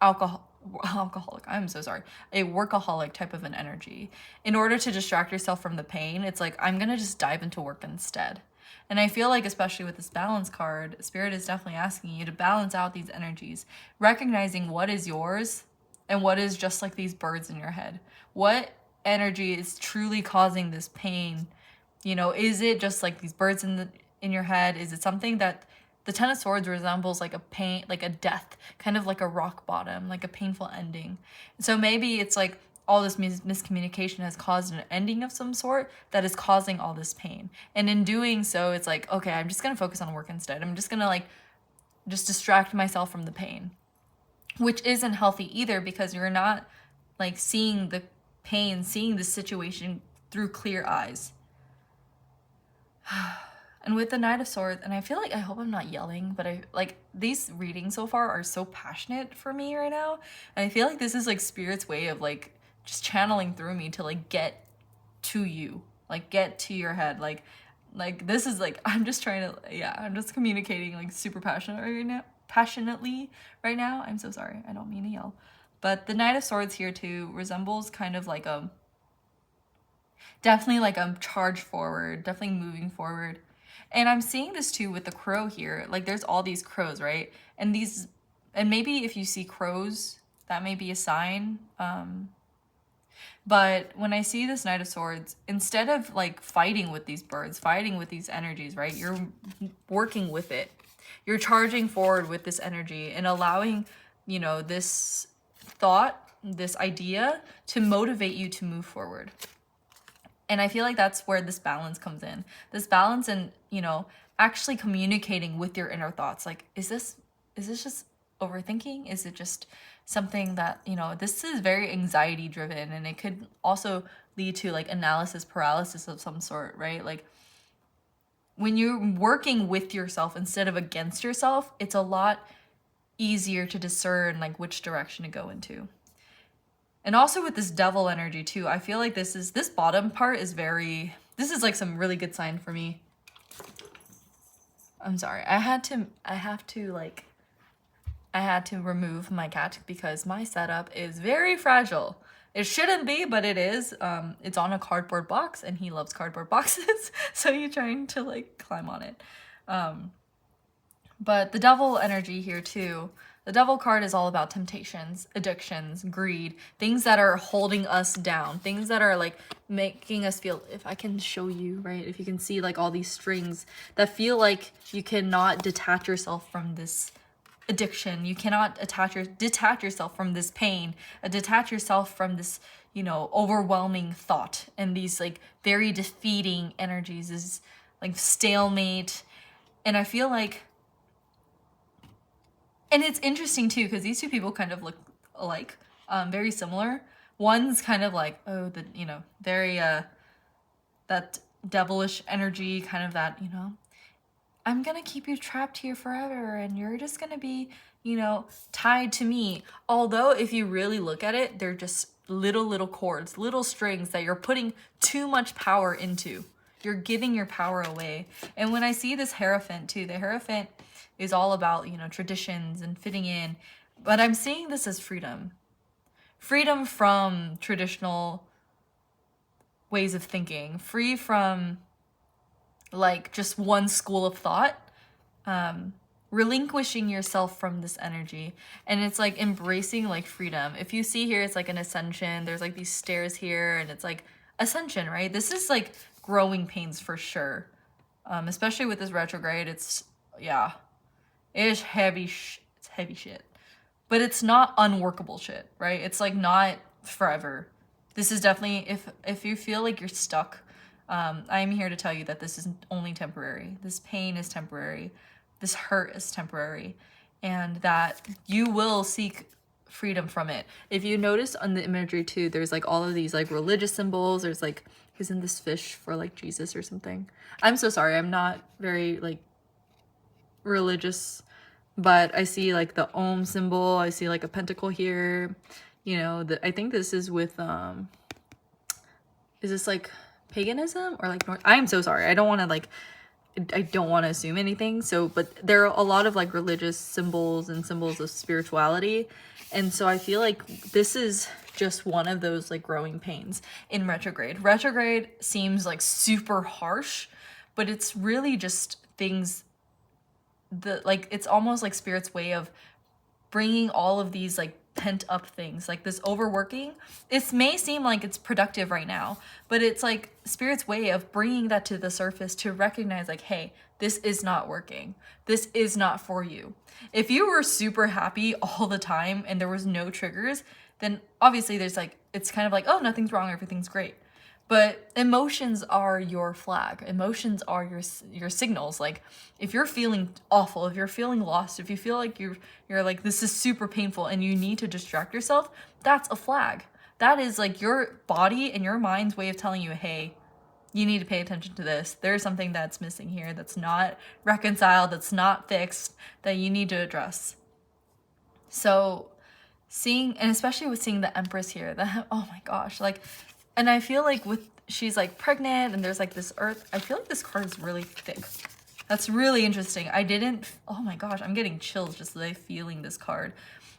alcoholic, I'm so sorry, a workaholic type of an energy. In order to distract yourself from the pain, it's like, I'm gonna just dive into work instead. And I feel like, especially with this balance card, Spirit is definitely asking you to balance out these energies, recognizing what is yours and what is just like these birds in your head. What energy is truly causing this pain? You know, is it just like these birds in your head? Is it something that the Ten of Swords resembles like a pain, like a death, kind of like a rock bottom, like a painful ending. So maybe it's like all this miscommunication has caused an ending of some sort that is causing all this pain. And in doing so, it's like, okay, I'm just going to focus on work instead. I'm just going to like, just distract myself from the pain, which isn't healthy either, because you're not like seeing the pain, seeing the situation through clear eyes. And with the Knight of Swords, and I feel like, I hope I'm not yelling, but I like these readings so far are so passionate for me right now. And I feel like this is like Spirit's way of like just channeling through me to like get to you, like get to your head. Like this is like, I'm just trying to, yeah, I'm just communicating like super passionately right now. I'm so sorry. I don't mean to yell. But the Knight of Swords here too resembles kind of like definitely like a charge forward, definitely moving forward. And I'm seeing this too with the crow here. Like there's all these crows, right? And maybe if you see crows, that may be a sign. But when I see this Knight of Swords, instead of like fighting with these birds, fighting with these energies, right? You're working with it. You're charging forward with this energy and allowing, you know, this thought, this idea to motivate you to move forward. And I feel like that's where this balance comes in. This balance and, you know, actually communicating with your inner thoughts. Like, is this just overthinking? Is it just something that, you know, this is very anxiety driven, and it could also lead to like analysis paralysis of some sort, right? Like when you're working with yourself instead of against yourself, it's a lot easier to discern like which direction to go into. And also with this devil energy too, I feel like this bottom part is this is like some really good sign for me. I'm sorry. I had to remove my cat because my setup is very fragile. It shouldn't be, but it is. It's on a cardboard box, and he loves cardboard boxes, so he's trying to like climb on it. But the devil energy here too. The devil card is all about temptations, addictions, greed, things that are holding us down, things that are like making us feel, if I can show you, right? If you can see like all these strings that feel like you cannot detach yourself from this addiction. You cannot detach yourself from this pain, detach yourself from this, you know, overwhelming thought, and these like very defeating energies, is like stalemate. And I feel like, and it's interesting too, because these two people kind of look alike, very similar. One's kind of like, oh, the, you know, very, that devilish energy, kind of that, you know, I'm gonna keep you trapped here forever, and you're just gonna be, you know, tied to me. Although if you really look at it, they're just little cords, little strings that you're putting too much power into. You're giving your power away. And when I see this Hierophant too, the Hierophant is all about, you know, traditions and fitting in. But I'm seeing this as freedom. Freedom from traditional ways of thinking. Free from like just one school of thought. Relinquishing yourself from this energy. And it's like embracing like freedom. If you see here, it's like an ascension. There's like these stairs here, and it's like ascension, right? This is like growing pains for sure. Especially with this retrograde, it's, yeah. It's heavy shit. But it's not unworkable shit, right? It's like not forever. This is definitely, if you feel like you're stuck, I'm here to tell you that this is only temporary. This pain is temporary. This hurt is temporary. And that you will seek freedom from it. If you notice on the imagery too, there's like all of these like religious symbols. There's like, isn't this fish for like Jesus or something? I'm so sorry. I'm not very like religious, but I see like the Om symbol. I see like a pentacle here. You know, I think this is with, is this like paganism or like North? I'm so sorry. I don't want to assume anything. So, but there are a lot of like religious symbols and symbols of spirituality. And so I feel like this is just one of those like growing pains in retrograde. Retrograde seems like super harsh, but it's really just things like, it's almost like Spirit's way of bringing all of these like pent up things, like this overworking. It may seem like it's productive right now, but it's like Spirit's way of bringing that to the surface to recognize like, hey, this is not working. This is not for you. If you were super happy all the time and there was no triggers, then obviously there's like, it's kind of like, oh, nothing's wrong, everything's great. But emotions are your flag. Emotions are your signals. Like if you're feeling awful, if you're feeling lost, if you feel like you're like, this is super painful and you need to distract yourself, that's a flag. That is like your body and your mind's way of telling you, hey, you need to pay attention to this. There's something that's missing here, that's not reconciled, that's not fixed, that you need to address. So seeing, and especially with seeing the Empress here, that, oh my gosh, like, and I feel like she's like pregnant and there's like this earth. I feel like this card is really thick. That's really interesting. Oh my gosh, I'm getting chills just like feeling this card.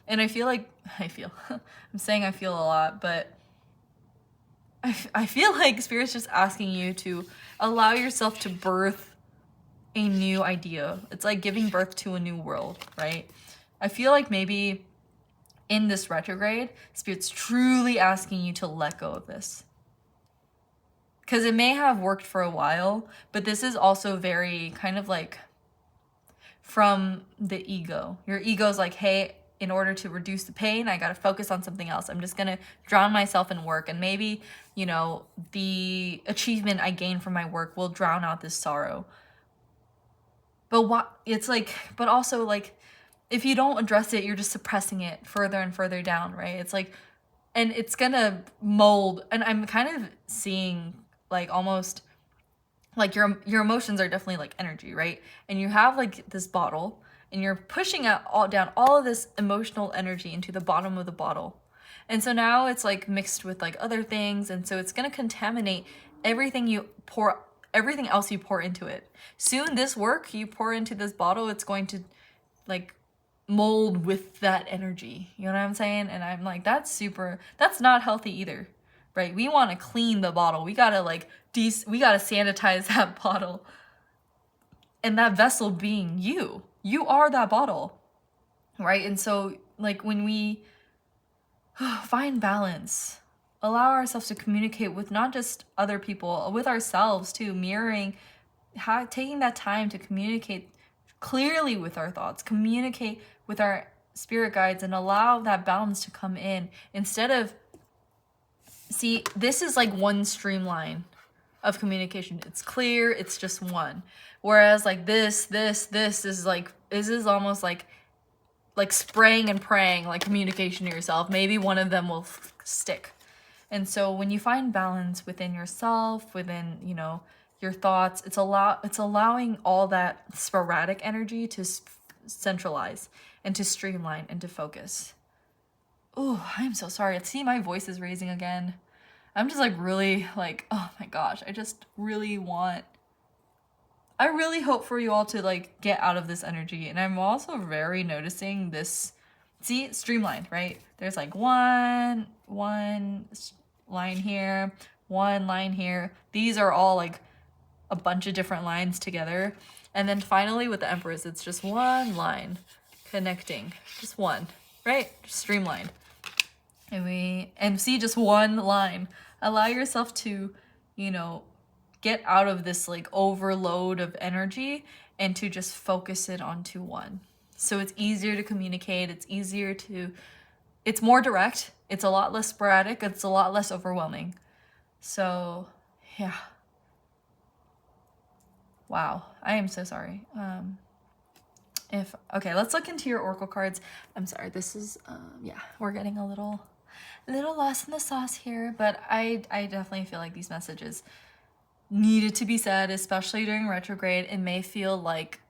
And I feel, I'm saying I feel a lot, but I feel like Spirit's just asking you to allow yourself to birth a new idea. It's like giving birth to a new world, right? I feel like maybe in this retrograde, Spirit's truly asking you to let go of this. Because it may have worked for a while, but this is also very kind of like from the ego. Your ego's like, hey, in order to reduce the pain, I got to focus on something else. I'm just going to drown myself in work, and maybe, you know, the achievement I gain from my work will drown out this sorrow. But what it's like, but also like, if you don't address it, you're just suppressing it further and further down, right? It's like, and it's gonna mold. And I'm kind of seeing like almost like your emotions are definitely like energy, right? And you have like this bottle, and you're pushing out all of this emotional energy into the bottom of the bottle. And so now it's like mixed with like other things, and so it's gonna contaminate everything else you pour into it. Soon this work you pour into this bottle, it's going to like mold with that energy. You know what I'm saying? And I'm like, that's not healthy either, right? We want to clean the bottle. We gotta like we gotta sanitize that bottle. And that vessel being you are that bottle, right? And so like when we find balance, allow ourselves to communicate with not just other people, with ourselves too, mirroring, taking that time to communicate clearly with our thoughts, communicate with our spirit guides, and allow that balance to come in instead of, see, this is like one streamline of communication. It's clear, it's just one. Whereas like this is almost like spraying and praying, like communication to yourself. Maybe one of them will stick. And so when you find balance within yourself, within, you know, your thoughts, it's allowing all that sporadic energy to centralize and to streamline and to focus. Oh, I'm so sorry. See, my voice is raising again. I'm just like really like, oh my gosh, I really hope for you all to like get out of this energy. And I'm also very noticing this, see, it's streamlined, right? There's like one line here, one line here. These are all like a bunch of different lines together. And then finally with the Empress, it's just one line connecting, just one, right? Just streamlined. And see, just one line. Allow yourself to, you know, get out of this like overload of energy and to just focus it onto one. So it's easier to communicate. It's more direct. It's a lot less sporadic. It's a lot less overwhelming. So yeah. Wow. I am so sorry. Okay, let's look into your oracle cards. I'm sorry. This is, we're getting a little lost in the sauce here, but I definitely feel like these messages needed to be said, especially during retrograde. It may feel like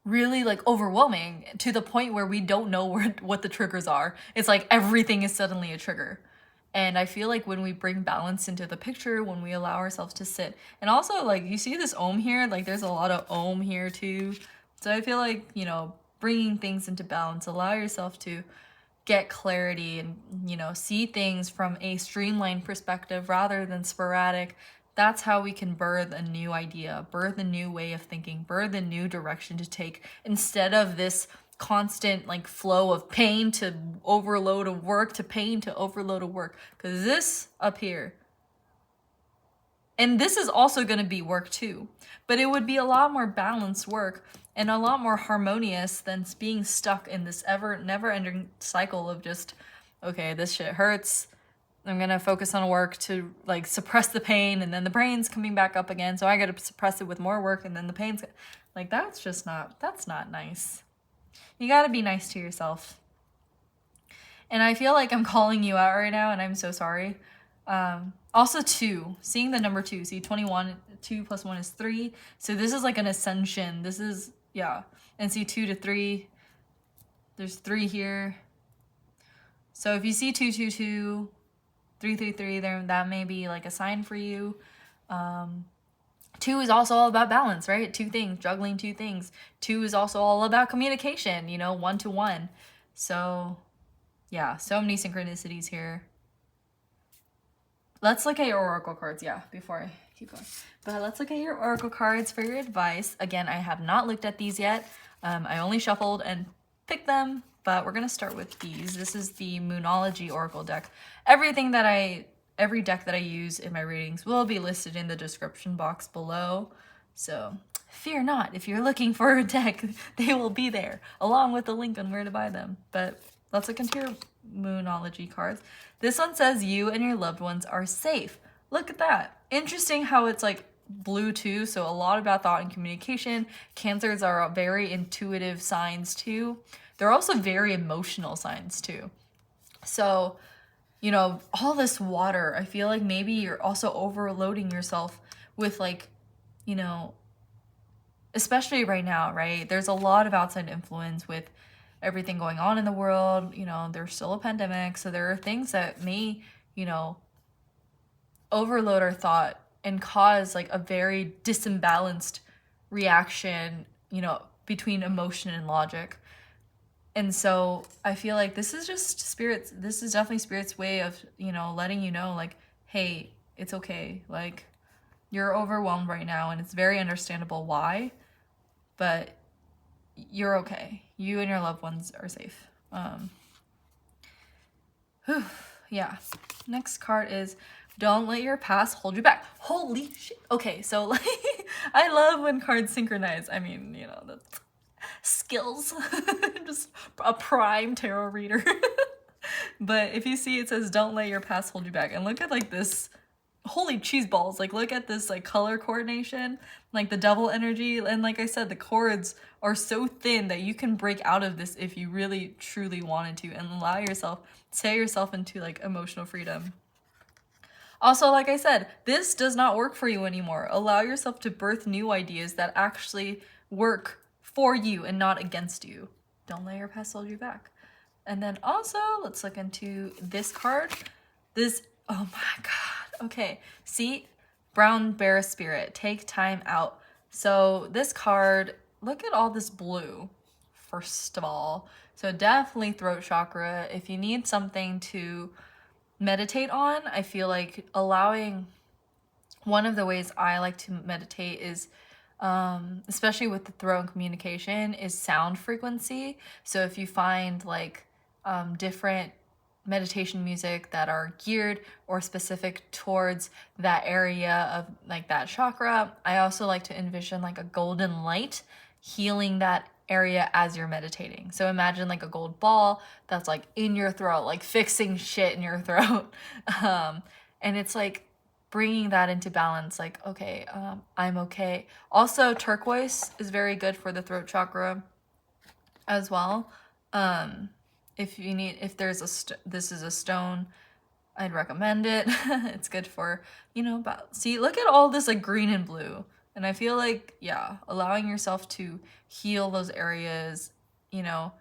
really like overwhelming to the point where we don't know what the triggers are. It's like everything is suddenly a trigger. And I feel like when we bring balance into the picture, when we allow ourselves to sit, and also like you see this Om here, like there's a lot of Om here too. So I feel like, you know, bringing things into balance, allow yourself to get clarity and, you know, see things from a streamlined perspective rather than sporadic. That's how we can birth a new idea, birth a new way of thinking, birth a new direction to take, instead of this constant like flow of pain to overload of work to pain to overload of work. Because this up here, and this is also going to be work too, but it would be a lot more balanced work and a lot more harmonious than being stuck in this never-ending cycle of just, okay, this shit hurts, I'm gonna focus on work to like suppress the pain, and then the brain's coming back up again, so I gotta suppress it with more work, and then the pain's like, that's not nice. You gotta be nice to yourself. And I feel like I'm calling you out right now, and I'm so sorry. Also 2, seeing the number 2, see 21, 2 plus 1 is 3. So this is like an ascension. This is, yeah. And see 2 to 3, there's 3 here. So if you see 2, 2, 2, 3, 3, 3, then that may be like a sign for you. 2 is also all about balance, right? 2 things, juggling 2 things. 2 is also all about communication, you know, 1-to-1. So yeah, so many synchronicities here. Let's look at your oracle cards, before I keep going. But let's look at your oracle cards for your advice. Again, I have not looked at these yet. I only shuffled and picked them, but we're going to start with these. This is the Moonology Oracle deck. Every deck that I use in my readings will be listed in the description box below. So fear not. If you're looking for a deck, they will be there, along with the link on where to buy them. But let's look into your Moonology cards. This one says you and your loved ones are safe. Look at that. Interesting how it's like blue too, so a lot about thought and communication. Cancers are very intuitive signs too. They're also very emotional signs too. So, you know, all this water, I feel like maybe you're also overloading yourself with like, you know, especially right now, right? There's a lot of outside influence with everything going on in the world. You know, there's still a pandemic, so there are things that may, you know, overload our thought and cause like a very disembalanced reaction, you know, between emotion and logic. And so I feel like this is just Spirit's, this is definitely Spirit's way of, you know, letting you know, like, hey, it's okay. Like, you're overwhelmed right now, and it's very understandable why, but you're okay. You and your loved ones are safe. Yeah. Next card is don't let your past hold you back. Holy shit. Okay, so like, I love when cards synchronize. I mean, you know, that's skills. Just a prime tarot reader. But if you see, it says don't let your past hold you back. And look at like this, holy cheese balls. Like, look at this like color coordination, like the double energy. And like I said, the cords are so thin that you can break out of this if you really truly wanted to, and allow yourself, tear yourself into like emotional freedom. Also, like I said, this does not work for you anymore. Allow yourself to birth new ideas that actually work for you and not against you. Don't let your past hold you back. And then also, let's look into this card. This, oh my god. Okay, see? Brown Bear Spirit, take time out. So this card, look at all this blue, first of all. So definitely throat chakra. If you need something to meditate on, I feel like allowing, one of the ways I like to meditate is, especially with the throat and communication, is sound frequency. So if you find like different meditation music that are geared or specific towards that area of like that chakra, I also like to envision like a golden light healing that area as you're meditating. So imagine like a gold ball that's like in your throat, like fixing shit in your throat. And it's like bringing that into balance, like, okay, I'm okay. Also, turquoise is very good for the throat chakra as well. If you need, if there's this is a stone, I'd recommend it. It's good for, you know, about, see, look at all this like green and blue. And I feel like, yeah, allowing yourself to heal those areas, you know,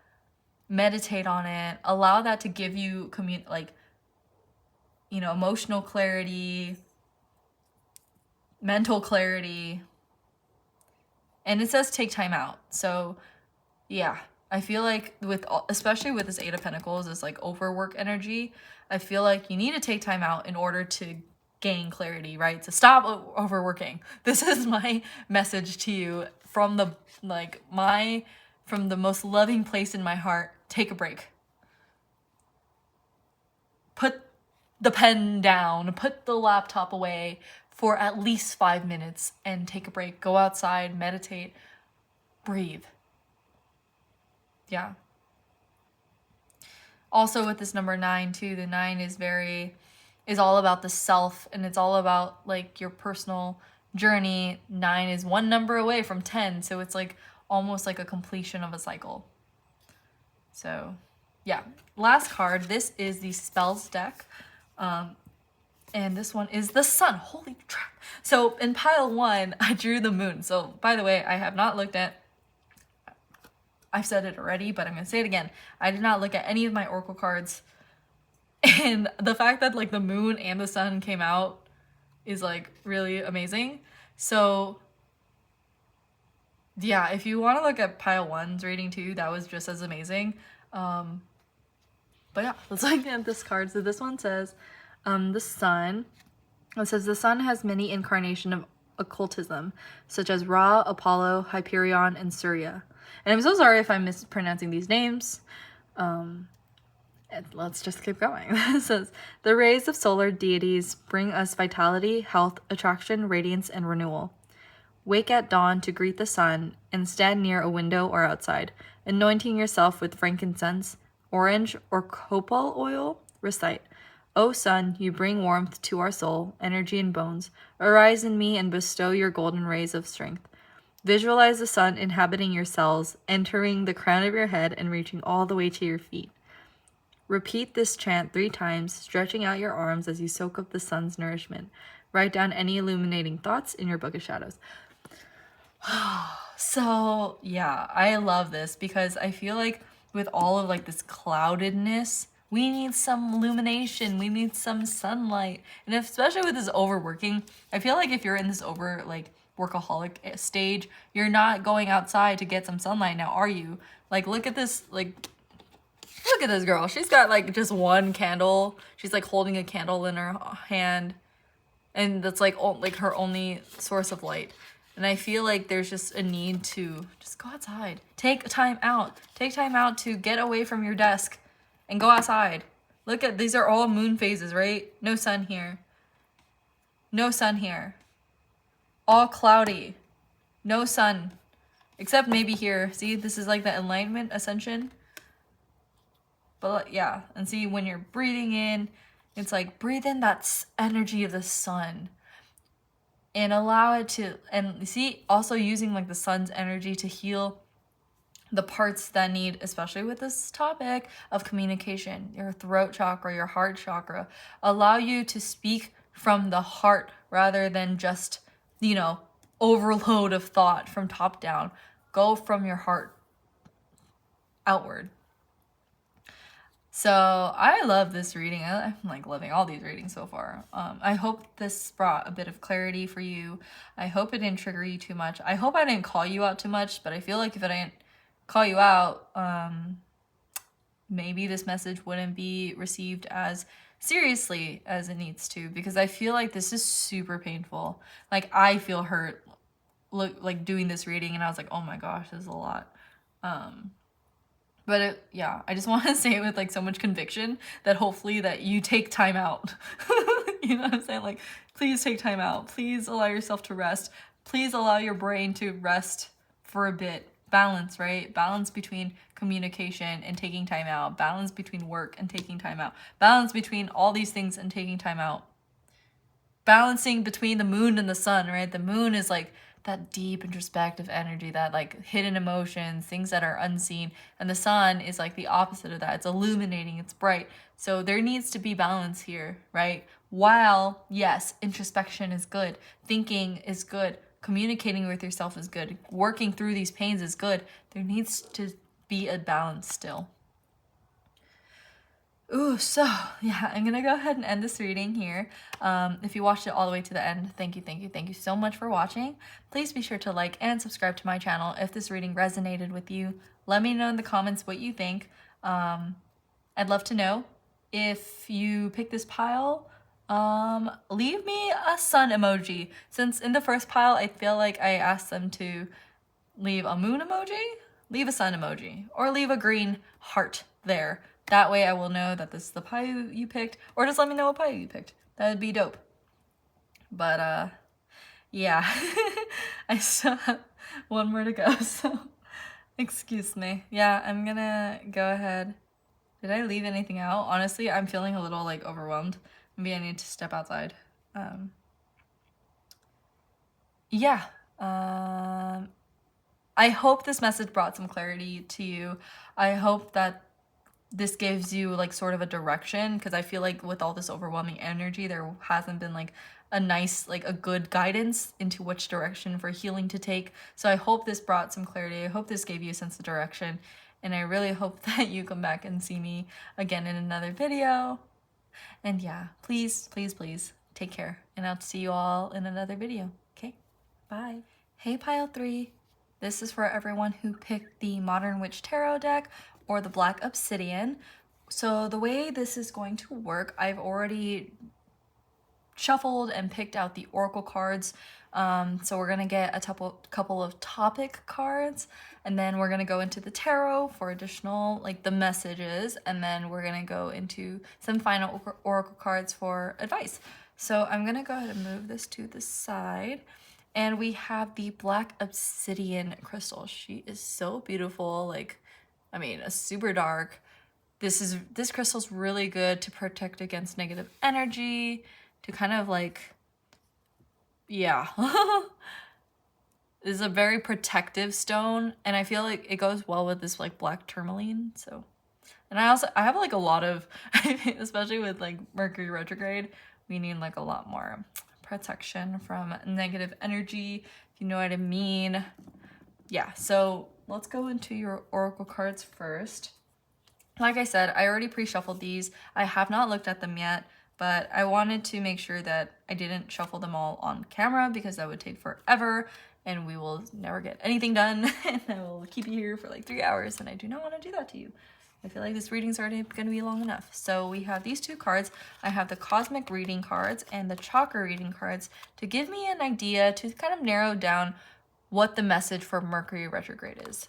meditate on it, allow that to give you like, you know, emotional clarity, mental clarity. And it says take time out. So yeah, I feel like with, especially with this Eight of Pentacles, this like overwork energy, I feel like you need to take time out in order to gain clarity, right? So stop overworking. This is my message to you from the, like, from the most loving place in my heart. Take a break. Put the pen down, put the laptop away for at least 5 minutes and take a break. Go outside, meditate, breathe. Yeah. Also with this number 9 too, the 9 is all about the self, and it's all about like your personal journey. 9 is one number away from 10, so it's like almost like a completion of a cycle. So yeah, last card, this is the spells deck, and this one is the sun. Holy crap. So in pile 1 I drew the moon. So by the way, I have not looked at, I've said it already, but I'm gonna say it again, I did not look at any of my oracle cards. And the fact that like the moon and the sun came out is like really amazing. So yeah, if you want to look at pile 1's reading too, that was just as amazing. But yeah, let's look at this card. So this one says the sun. It says the sun has many incarnations of occultism, such as Ra, Apollo, Hyperion, and Surya. And I'm so sorry if I'm mispronouncing these names. Let's just keep going. It says, the rays of solar deities bring us vitality, health, attraction, radiance, and renewal. Wake at dawn to greet the sun and stand near a window or outside, anointing yourself with frankincense, orange, or copal oil. Recite, O sun, you bring warmth to our soul, energy and bones. Arise in me and bestow your golden rays of strength. Visualize the sun inhabiting your cells, entering the crown of your head and reaching all the way to your feet. Repeat this chant 3 times, stretching out your arms as you soak up the sun's nourishment. Write down any illuminating thoughts in your book of shadows. So, yeah, I love this because I feel like with all of like this cloudedness, we need some illumination, we need some sunlight. And especially with this overworking, I feel like if you're in this workaholic stage, you're not going outside to get some sunlight now, are you? Like, look at this girl. She's got like just one candle. She's like holding a candle in her hand, and that's like her only source of light. And I feel like there's just a need to just go outside. Take time out. Take time out to get away from your desk and go outside. Look at, these are all moon phases, right? No sun here. No sun here. All cloudy. No sun. Except maybe here. See, this is like the enlightenment ascension. But yeah, and see, when you're breathing in, it's like breathe in that energy of the sun and allow it to, and see, also using like the sun's energy to heal the parts that need, especially with this topic of communication, your throat chakra, your heart chakra, allow you to speak from the heart rather than just, overload of thought from top down. Go from your heart outward. So I love this reading. I'm like loving all these readings so far. I hope this brought a bit of clarity for you. I hope it didn't trigger you too much. I hope I didn't call you out too much, but I feel like if I didn't call you out, maybe this message wouldn't be received as seriously as it needs to, because I feel like this is super painful. Like, I feel hurt like doing this reading, and I was like, oh my gosh, this is a lot. But I just want to say it with like so much conviction that hopefully that you take time out. You know what I'm saying? Like, please take time out. Please allow yourself to rest. Please allow your brain to rest for a bit. Balance, right? Balance between communication and taking time out. Balance between work and taking time out. Balance between all these things and taking time out. Balancing between the moon and the sun, right? The moon is like that deep introspective energy, that like hidden emotions, things that are unseen. And the sun is like the opposite of that. It's illuminating, it's bright. So there needs to be balance here, right? While, yes, introspection is good, thinking is good, communicating with yourself is good, working through these pains is good, there needs to be a balance still. Ooh, so yeah, I'm gonna go ahead and end this reading here. If you watched it all the way to the end, thank you so much for watching. Please be sure to like and subscribe to my channel if this reading resonated with you. Let me know in the comments what you think. I'd love to know. If you pick this pile, leave me a sun emoji. Since in the first pile, I feel like I asked them to leave a moon emoji, leave a sun emoji, or leave a green heart there. That way I will know that this is the pile you picked, or just let me know what pile you picked. That would be dope. But, yeah. I still have one more to go, so excuse me. Yeah, I'm gonna go ahead. Did I leave anything out? Honestly, I'm feeling a little, like, overwhelmed. Maybe I need to step outside. Yeah. I hope this message brought some clarity to you. I hope that this gives you like sort of a direction, because I feel like with all this overwhelming energy, there hasn't been like a nice, like a good guidance into which direction for healing to take. So I hope this brought some clarity. I hope this gave you a sense of direction. And I really hope that you come back and see me again in another video. And yeah, please, please, please take care. And I'll see you all in another video. Okay, bye. Hey, Pile 3. This is for everyone who picked the Modern Witch Tarot deck or the Black Obsidian. So the way this is going to work, I've already shuffled and picked out the oracle cards. So we're gonna get a couple of topic cards, and then we're gonna go into the tarot for additional, like the messages, and then we're gonna go into some final oracle cards for advice. So I'm gonna go ahead and move this to the side. And we have the black obsidian crystal. She is so beautiful, like, I mean, a super dark. This crystal's really good to protect against negative energy, to kind of like, yeah. This is a very protective stone, and I feel like it goes well with this like black tourmaline. So, and I have like a lot of, especially with like Mercury retrograde, we need like a lot more protection from negative energy, if you know what I mean. Yeah, so let's go into your oracle cards first. Like I said, I already pre-shuffled these. I have not looked at them yet, but I wanted to make sure that I didn't shuffle them all on camera because that would take forever and we will never get anything done and I will keep you here for like 3 hours and I do not want to do that to you. I feel like this reading's already going to be long enough. So we have these two cards. I have the cosmic reading cards and the chakra reading cards to give me an idea to kind of narrow down what the message for Mercury retrograde is.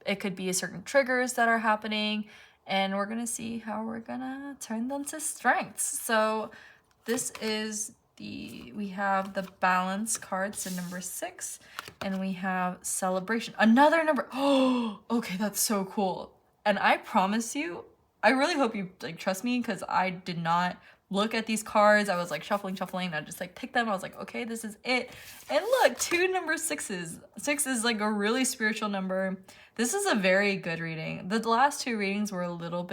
It could be certain triggers that are happening, and we're gonna see how we're gonna turn them to strengths. So this is we have the balance card, so number 6, and we have celebration, another number. Oh, okay, that's so cool. And I promise you, I really hope you like trust me, because I did not look at these cards. I was like shuffling, I just like picked them. I was like, okay, this is it. And look, 2 number 6s. 6 is like a really spiritual number. This is a very good reading. The last 2 readings were a little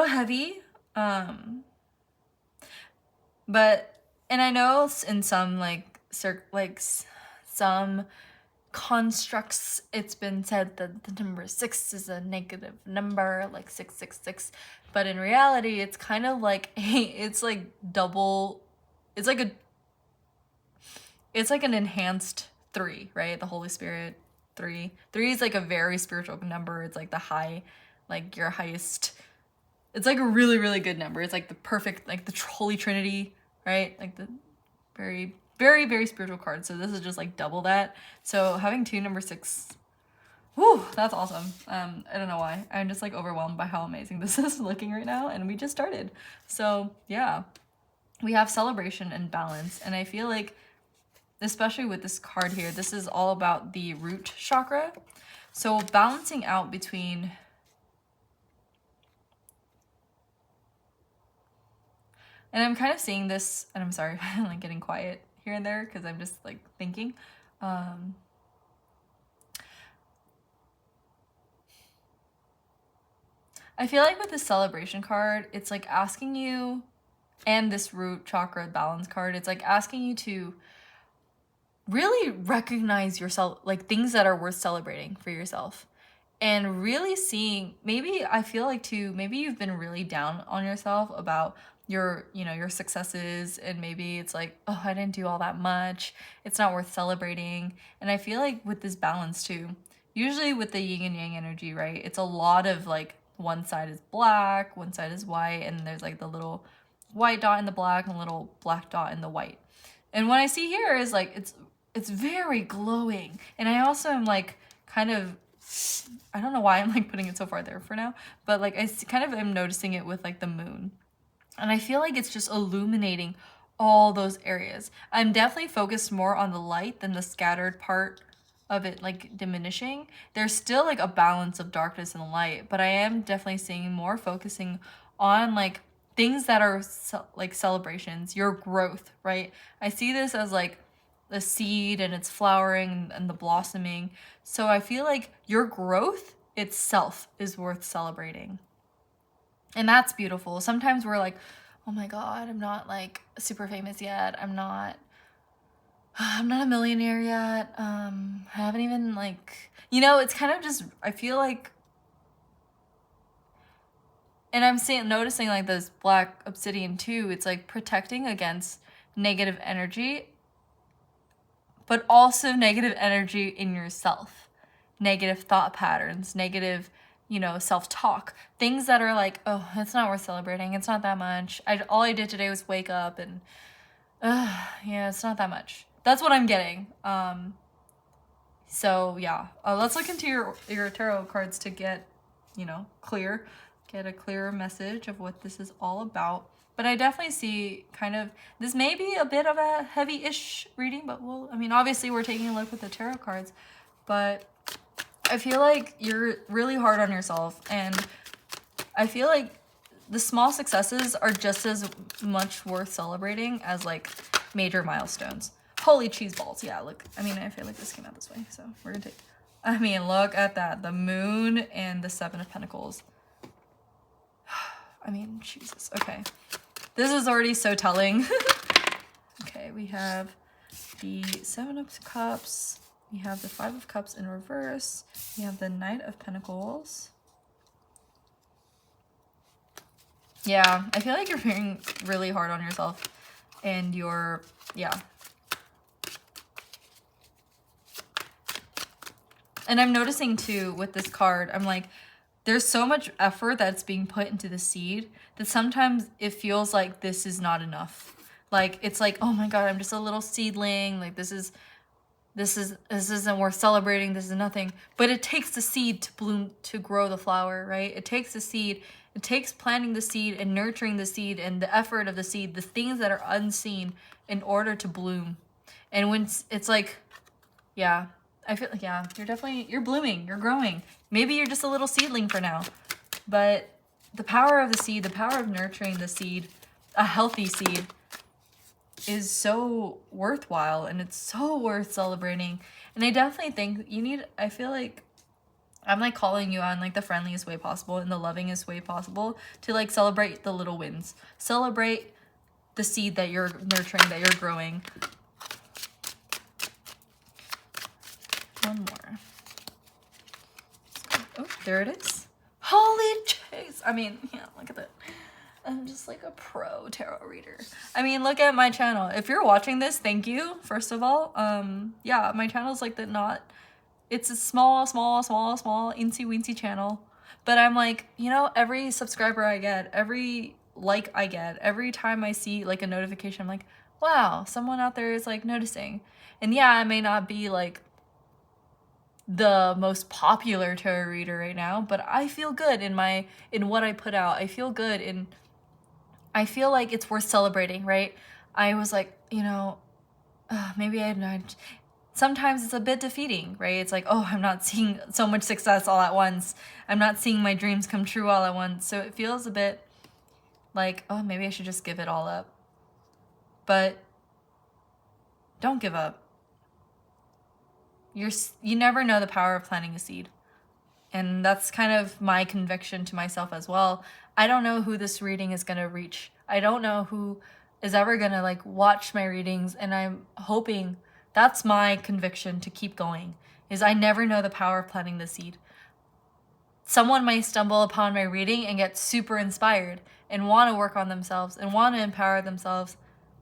heavy. But, and I know in some some constructs, it's been said that the number 6 is a negative number, like 666. But in reality, it's kind of like, it's like double, it's like an enhanced 3, right? The Holy Spirit 3. 3 is like a very spiritual number. It's like the high, like your highest. It's like a really, really good number. It's like the perfect, like the Holy Trinity, right? Like the very, very, very spiritual card. So this is just like double that. So having 2 number 6, whew, that's awesome. I don't know why. I'm just like overwhelmed by how amazing this is looking right now. And we just started. So yeah, we have celebration and balance. And I feel like, especially with this card here, this is all about the root chakra. So balancing out between, and I'm kind of seeing this, and I'm sorry, I'm like getting quiet here and there because I'm just like thinking. I feel like with the celebration card, it's like asking you, and this root chakra balance card, it's like asking you to really recognize yourself, like things that are worth celebrating for yourself, and really seeing, maybe I feel like too, maybe you've been really down on yourself about your, you know, your successes, and maybe it's like, oh, I didn't do all that much, it's not worth celebrating. And I feel like with this balance too, usually with the yin and yang energy, right, it's a lot of like one side is black, one side is white, and there's like the little white dot in the black and a little black dot in the white. And what I see here is like it's very glowing. And I also am like kind of, I don't know why I'm like putting it so far there for now, but like I kind of am noticing it with like the moon. And I feel like it's just illuminating all those areas. I'm definitely focused more on the light than the scattered part of it like diminishing. There's still like a balance of darkness and light, but I am definitely seeing more focusing on like things that are like celebrations, your growth, right? I see this as like the seed and it's flowering and the blossoming. So I feel like your growth itself is worth celebrating. And that's beautiful. Sometimes we're like, oh my God, I'm not like super famous yet. I'm not a millionaire yet. I haven't even like, you know, it's kind of just, I feel like, and I'm noticing like this black obsidian too. It's like protecting against negative energy, but also negative energy in yourself, negative thought patterns, negative, you know, self-talk, things that are like, oh, it's not worth celebrating. It's not that much. All I did today was wake up and, yeah, it's not that much. That's what I'm getting. So yeah, let's look into your tarot cards to get, you know, clear. get a clearer message of what this is all about. But I definitely see kind of, this may be a bit of a heavy-ish reading, but I mean, obviously we're taking a look at the tarot cards, but I feel like you're really hard on yourself, and I feel like the small successes are just as much worth celebrating as like major milestones. Holy cheese balls. Yeah, look, I mean, I feel like this came out this way, so we're gonna take, I mean, look at that. The moon and the Seven of Pentacles. I mean, Jesus. Okay. This is already so telling. Okay, we have the Seven of Cups. We have the Five of Cups in reverse. We have the Knight of Pentacles. Yeah, I feel like you're being really hard on yourself. And you're, yeah. And I'm noticing too with this card, I'm like, there's so much effort that's being put into the seed that sometimes it feels like this is not enough. Like, it's like, oh my God, I'm just a little seedling. Like, this isn't worth celebrating. This is nothing. But it takes the seed to bloom, to grow the flower, right? It takes the seed. It takes planting the seed and nurturing the seed and the effort of the seed, the things that are unseen in order to bloom. And when it's like, yeah, I feel like, yeah, you're blooming, you're growing. Maybe you're just a little seedling for now. But the power of the seed, the power of nurturing the seed, a healthy seed, is so worthwhile, and it's so worth celebrating. And I definitely think I feel like I'm like calling you on like the friendliest way possible and the lovingest way possible to like celebrate the little wins. Celebrate the seed that you're nurturing, that you're growing. One more. Oh, there it is. Holy chase. I mean, yeah, look at that. I'm just like a pro tarot reader. I mean, look at my channel. If you're watching this, thank you, first of all. Yeah, my channel's like it's a small, eensy weensy channel. But I'm like, you know, every subscriber I get, every like I get, every time I see like a notification, I'm like, wow, someone out there is like noticing. And yeah, I may not be like the most popular tarot reader right now, but I feel good in what I put out. I feel good in, I feel like it's worth celebrating, right? I was like, you know, maybe I'm not. Sometimes it's a bit defeating, right? It's like, oh, I'm not seeing so much success all at once. I'm not seeing my dreams come true all at once. So it feels a bit like, oh, maybe I should just give it all up. But don't give up. You never know the power of planting a seed. And that's kind of my conviction to myself as well. I don't know who this reading is going to reach. I don't know who is ever going to like watch my readings, and I'm hoping that's my conviction to keep going, is I never know the power of planting the seed. Someone might stumble upon my reading and get super inspired and want to work on themselves and want to empower themselves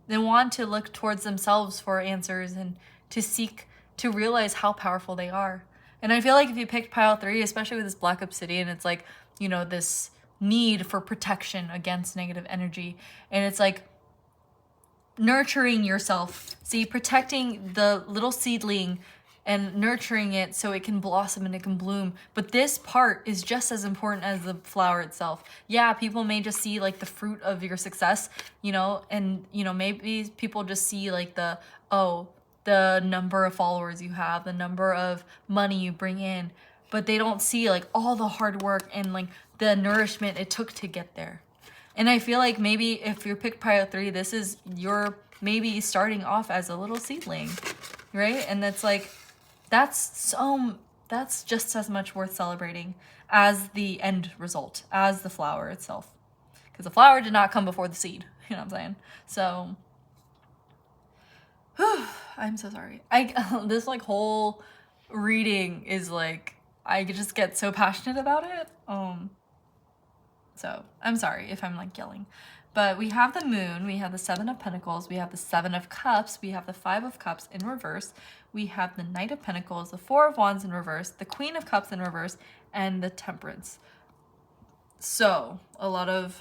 and want to look towards themselves for answers and to seek to realize how powerful they are. And I feel like if you picked pile 3, especially with this Black Obsidian, it's like, you know, this need for protection against negative energy. And it's like nurturing yourself. See, protecting the little seedling and nurturing it so it can blossom and it can bloom. But this part is just as important as the flower itself. Yeah, people may just see like the fruit of your success, you know, and, you know, maybe people just see like the number of followers you have, the number of money you bring in, but they don't see like all the hard work and like the nourishment it took to get there. And I feel like maybe if you pick pile 3, this is your maybe starting off as a little seedling, right? And that's like, that's just as much worth celebrating as the end result, as the flower itself. Because the flower did not come before the seed, you know what I'm saying? So, I'm so sorry. This like whole reading is like, I just get so passionate about it. So I'm sorry if I'm like yelling, but we have the moon, we have the 7 of Pentacles, we have the 7 of Cups, we have the 5 of Cups in reverse, we have the Knight of Pentacles, the 4 of Wands in reverse, the Queen of Cups in reverse, and the Temperance. So a lot of,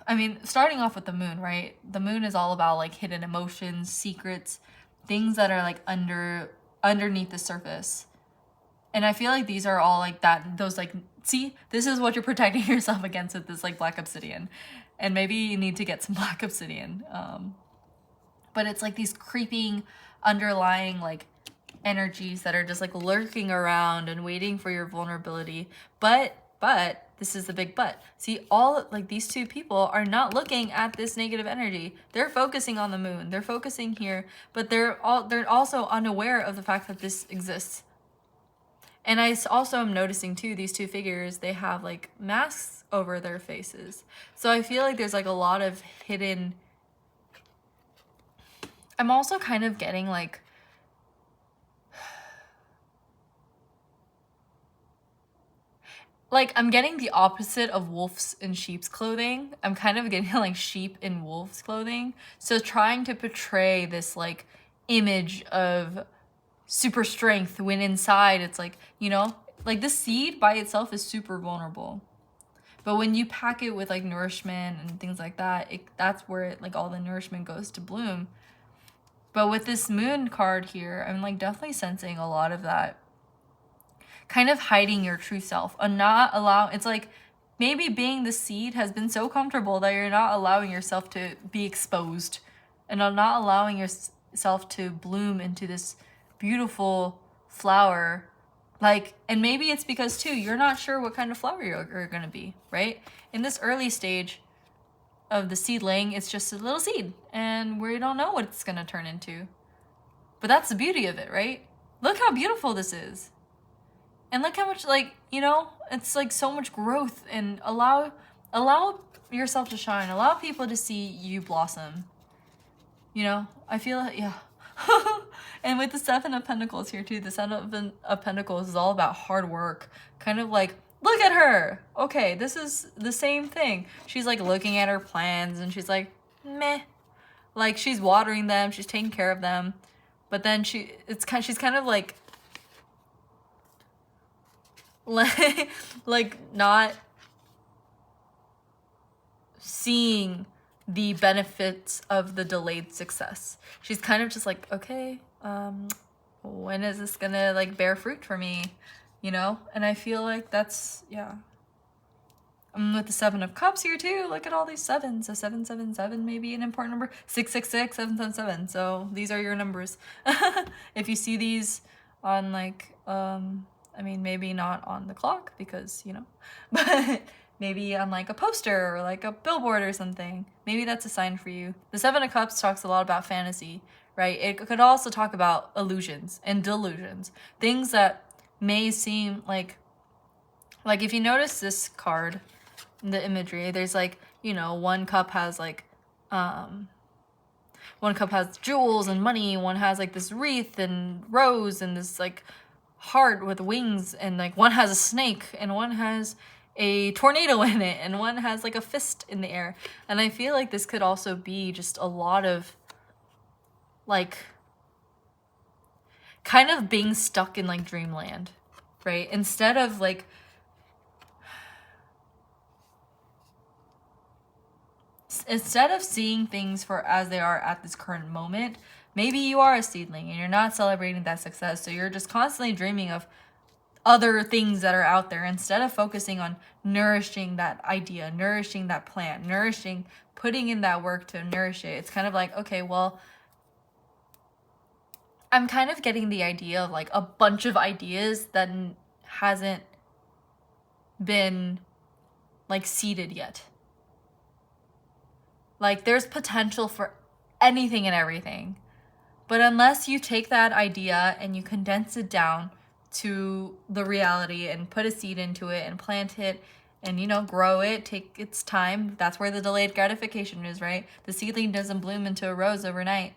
I mean, starting off with the moon, right? The moon is all about like hidden emotions, secrets, things that are like underneath the surface. And I feel like these are all like that, those like, see, this is what you're protecting yourself against with this like black obsidian. And maybe you need to get some black obsidian. But it's like these creeping underlying like energies that are just like lurking around and waiting for your vulnerability. But this is the big but. See, all like these two people are not looking at this negative energy. They're focusing on the moon. They're focusing here, but they're also unaware of the fact that this exists. And I also am noticing too, these two figures, they have like masks over their faces. So I feel like there's like a lot of hidden. I'm also kind of getting like, I'm getting the opposite of wolves in sheep's clothing. I'm kind of getting like sheep in wolves clothing. So trying to portray this like image of super strength when inside it's like, you know, like the seed by itself is super vulnerable. But when you pack it with like nourishment and things like that, that's where it, like all the nourishment goes to bloom. But with this moon card here, I'm like definitely sensing a lot of that. Kind of hiding your true self and not allow, it's like maybe being the seed has been so comfortable that you're not allowing yourself to be exposed and not allowing yourself to bloom into this beautiful flower. Like, and maybe it's because too, you're not sure what kind of flower you're gonna be, right? In this early stage of the seedling, it's just a little seed and we don't know what it's gonna turn into. But that's the beauty of it, right? Look how beautiful this is. And look how much, like, you know, it's like so much growth, and allow yourself to shine. Allow people to see you blossom. You know, I feel like, yeah. And with the Seven of Pentacles here too, the Seven of Pentacles is all about hard work. Kind of like, look at her. Okay, this is the same thing. She's like looking at her plants and she's like, meh. Like she's watering them, she's taking care of them. But then she's kind of like not seeing the benefits of the delayed success. She's kind of just like, okay, when is this gonna like bear fruit for me, you know? And I feel like that's, yeah. With the Seven of Cups here too, look at all these sevens. So 777 may be an important number. 666, 777. So these are your numbers. If you see these on like I mean, maybe not on the clock because, you know, but maybe on like a poster or like a billboard or something. Maybe that's a sign for you. The Seven of Cups talks a lot about fantasy, right? It could also talk about illusions and delusions. Things that may seem like if you notice this card, the imagery, there's like, you know, one cup has like, one cup has jewels and money. One has like this wreath and rose and this like heart with wings, and like one has a snake and one has a tornado in it and one has like a fist in the air. And I feel like this could also be just a lot of like kind of being stuck in like dreamland, right? Instead of seeing things for as they are at this current moment, maybe you are a seedling and you're not celebrating that success. So you're just constantly dreaming of other things that are out there instead of focusing on nourishing that idea, nourishing that plant, putting in that work to nourish it. It's kind of like, okay, well, I'm kind of getting the idea of like a bunch of ideas that hasn't been like seeded yet. Like there's potential for anything and everything. But unless you take that idea and you condense it down to the reality and put a seed into it and plant it and, you know, grow it, take its time. That's where the delayed gratification is, right? The seedling doesn't bloom into a rose overnight.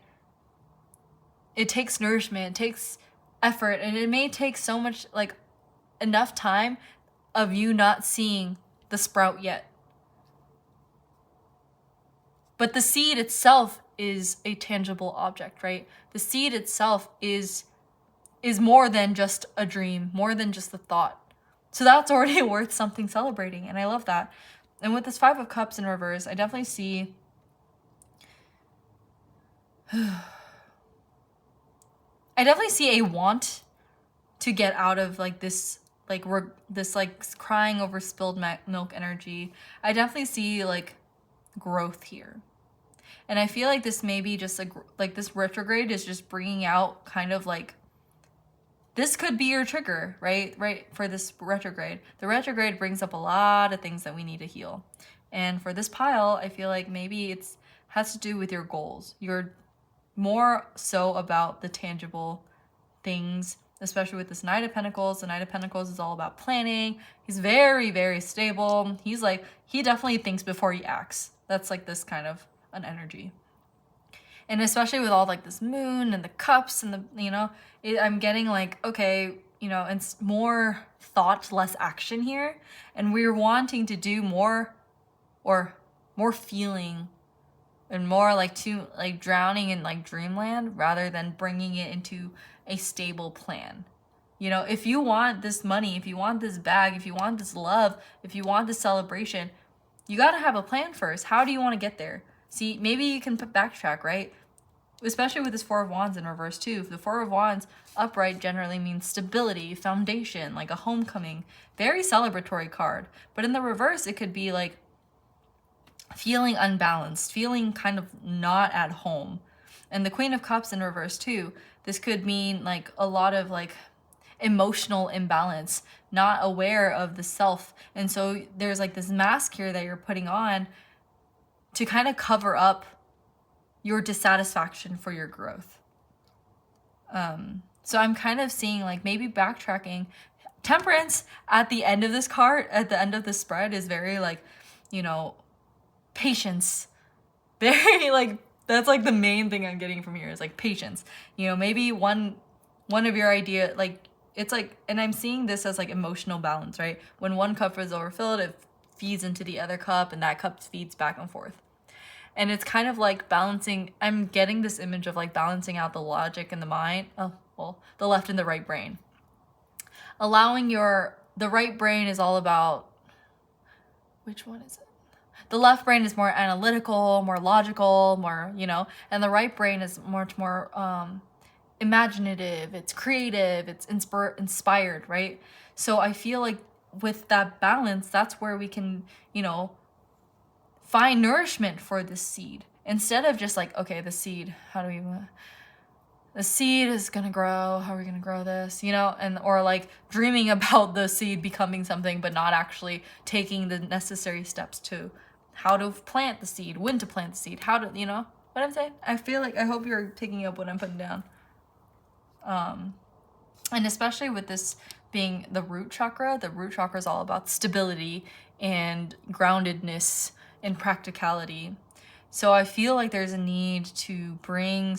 It takes nourishment, it takes effort, and it may take so much, like, enough time of you not seeing the sprout yet. But the seed itself is a tangible object, right? The seed itself is more than just a dream, more than just a thought. So that's already worth something celebrating, and I love that. And with this Five of Cups in reverse, I definitely see a want to get out of like this like this like crying over spilled milk energy. I definitely see like growth here. And I feel like this may be just like this retrograde is just bringing out kind of like, this could be your trigger, right? For this retrograde. The retrograde brings up a lot of things that we need to heal. And for this pile, I feel like maybe it's has to do with your goals. You're more so about the tangible things, especially with this Knight of Pentacles. The Knight of Pentacles is all about planning. He's very, very stable. He's like, he definitely thinks before he acts. That's like this kind of an energy. And especially with all like this moon and the cups and the, I'm getting like, okay, it's more thought, less action here. And we're wanting to do more or more feeling and more like drowning in like dreamland rather than bringing it into a stable plan. If you want this money, if you want this bag, if you want this love, if you want this celebration, you got to have a plan first. How do you want to get there? See, maybe you can backtrack, right? Especially with this Four of Wands in reverse too. The Four of Wands upright generally means stability, foundation, like a homecoming. Very celebratory card. But in the reverse, it could be like feeling unbalanced, feeling kind of not at home. And the Queen of Cups in reverse too. This could mean like a lot of like emotional imbalance, not aware of the self. And so there's like this mask here that you're putting on to kind of cover up your dissatisfaction for your growth. So I'm kind of seeing like maybe backtracking. Temperance at the end of this card, at the end of the spread, is very like, patience. Very like, that's like the main thing I'm getting from here is like patience. Maybe one of your idea, like it's like, and I'm seeing this as like emotional balance, right? When one cup is overfilled, it feeds into the other cup and that cup feeds back and forth. And it's kind of like balancing, I'm getting this image of like balancing out the logic and the mind, the left and the right brain. Allowing the right brain is all about, which one is it? The left brain is more analytical, more logical, more, and the right brain is much more imaginative, it's creative, it's inspired, right? So I feel like with that balance, that's where we can, find nourishment for the seed. Instead of just like, okay, the seed, the seed is gonna grow, how are we gonna grow this, or like dreaming about the seed becoming something, but not actually taking the necessary steps to how to plant the seed, when to plant the seed, how to, what I'm saying? I feel like, I hope you're picking up what I'm putting down. And especially with this being the root chakra is all about stability and groundedness and practicality. So I feel like there's a need to bring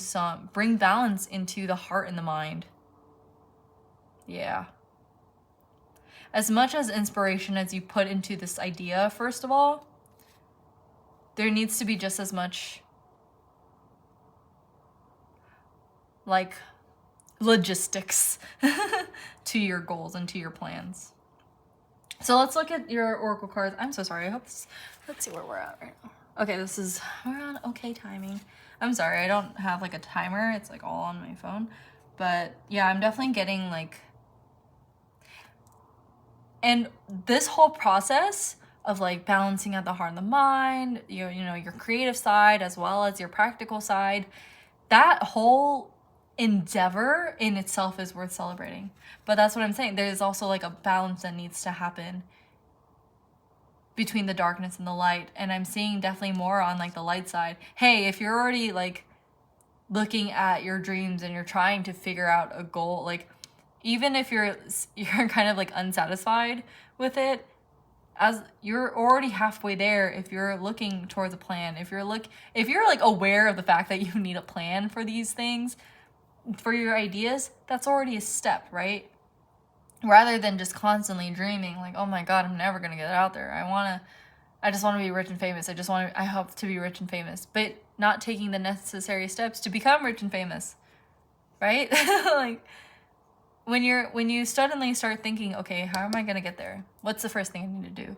balance into the heart and the mind. Yeah. As much as inspiration as you put into this idea, first of all, there needs to be just as much like logistics to your goals and to your plans. So let's look at your oracle cards. I'm so sorry. Let's see where we're at right now. Okay, we're on okay timing. I'm sorry, I don't have like a timer. It's like all on my phone. But yeah, I'm definitely getting like, and this whole process of like balancing out the heart and the mind, your creative side as well as your practical side, that whole endeavor in itself is worth celebrating. But that's what I'm saying. There's also like a balance that needs to happen between the darkness and the light. And I'm seeing definitely more on like the light side. Hey, if you're already like looking at your dreams and you're trying to figure out a goal, like even if you're kind of like unsatisfied with it, as you're already halfway there, if you're looking towards a plan, if you're like aware of the fact that you need a plan for these things, for your ideas, that's already a step, right? Rather than just constantly dreaming like, oh my God, I'm never gonna get out there. I just want to be rich and famous. I hope to be rich and famous, but not taking the necessary steps to become rich and famous, right? Like when you suddenly start thinking, okay, how am I gonna get there? What's the first thing I need to do?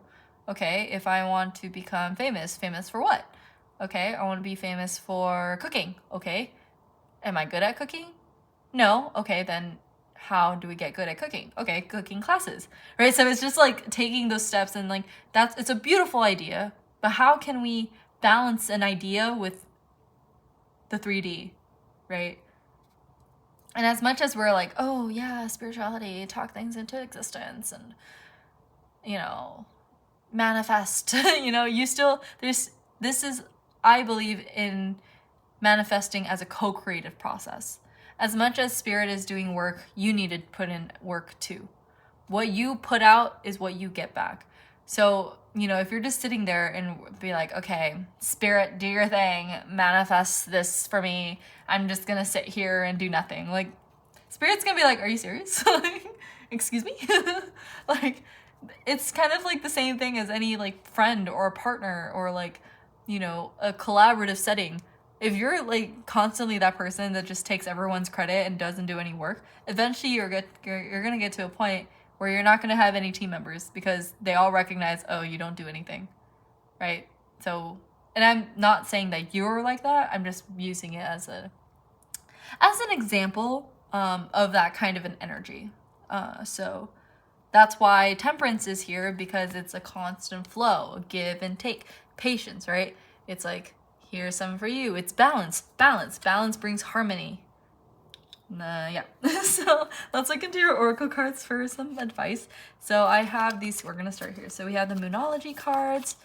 Okay, if I want to become famous for what? Okay, I want to be famous for cooking. Okay, am I good at cooking? No. Okay, then how do we get good at cooking? Okay, cooking classes, right? So it's just like taking those steps, and like it's a beautiful idea, but how can we balance an idea with the 3D, right? And as much as we're like, oh yeah, spirituality, talk things into existence, and manifest, this is, I believe in manifesting as a co-creative process. As much as spirit is doing work, you need to put in work too. What you put out is what you get back. So, if you're just sitting there and be like, okay, spirit, do your thing, manifest this for me, I'm just gonna sit here and do nothing. Like, spirit's gonna be like, are you serious? Like, excuse me? Like, it's kind of like the same thing as any like friend or a partner or like, a collaborative setting. If you're like constantly that person that just takes everyone's credit and doesn't do any work, eventually you're gonna get to a point where you're not gonna have any team members because they all recognize, oh, you don't do anything, right? So, and I'm not saying that you're like that. I'm just using it as an example of that kind of an energy. So that's why temperance is here, because it's a constant flow, give and take, patience, right? It's like, here's some for you. It's balance. Balance brings harmony. Yeah. So let's look into your oracle cards for some advice. So I have these, we're going to start here. So we have the Moonology cards.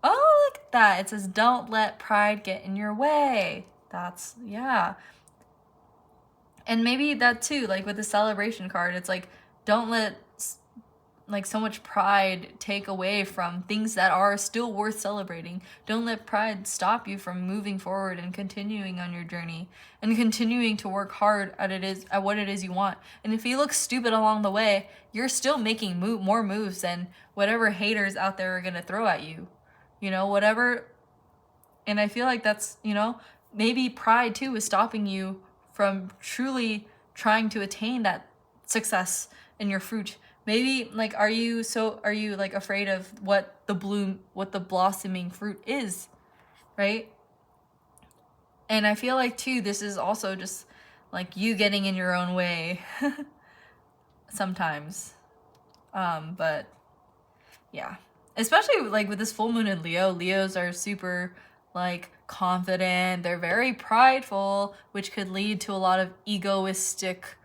Oh, look at that. It says, don't let pride get in your way. That's, yeah. And maybe that too, like with the celebration card, it's like, don't let like so much pride take away from things that are still worth celebrating. Don't let pride stop you from moving forward and continuing on your journey and continuing to work hard at what it is you want. And if you look stupid along the way, you're still making more moves than whatever haters out there are going to throw at you. Whatever. And I feel like that's, maybe pride too is stopping you from truly trying to attain that success in your fruit. Maybe like, are you like afraid of what the blossoming fruit is, right? And I feel like too, this is also just like you getting in your own way sometimes. But yeah, especially like with this full moon in Leo, Leos are super like confident. They're very prideful, which could lead to a lot of egoistic.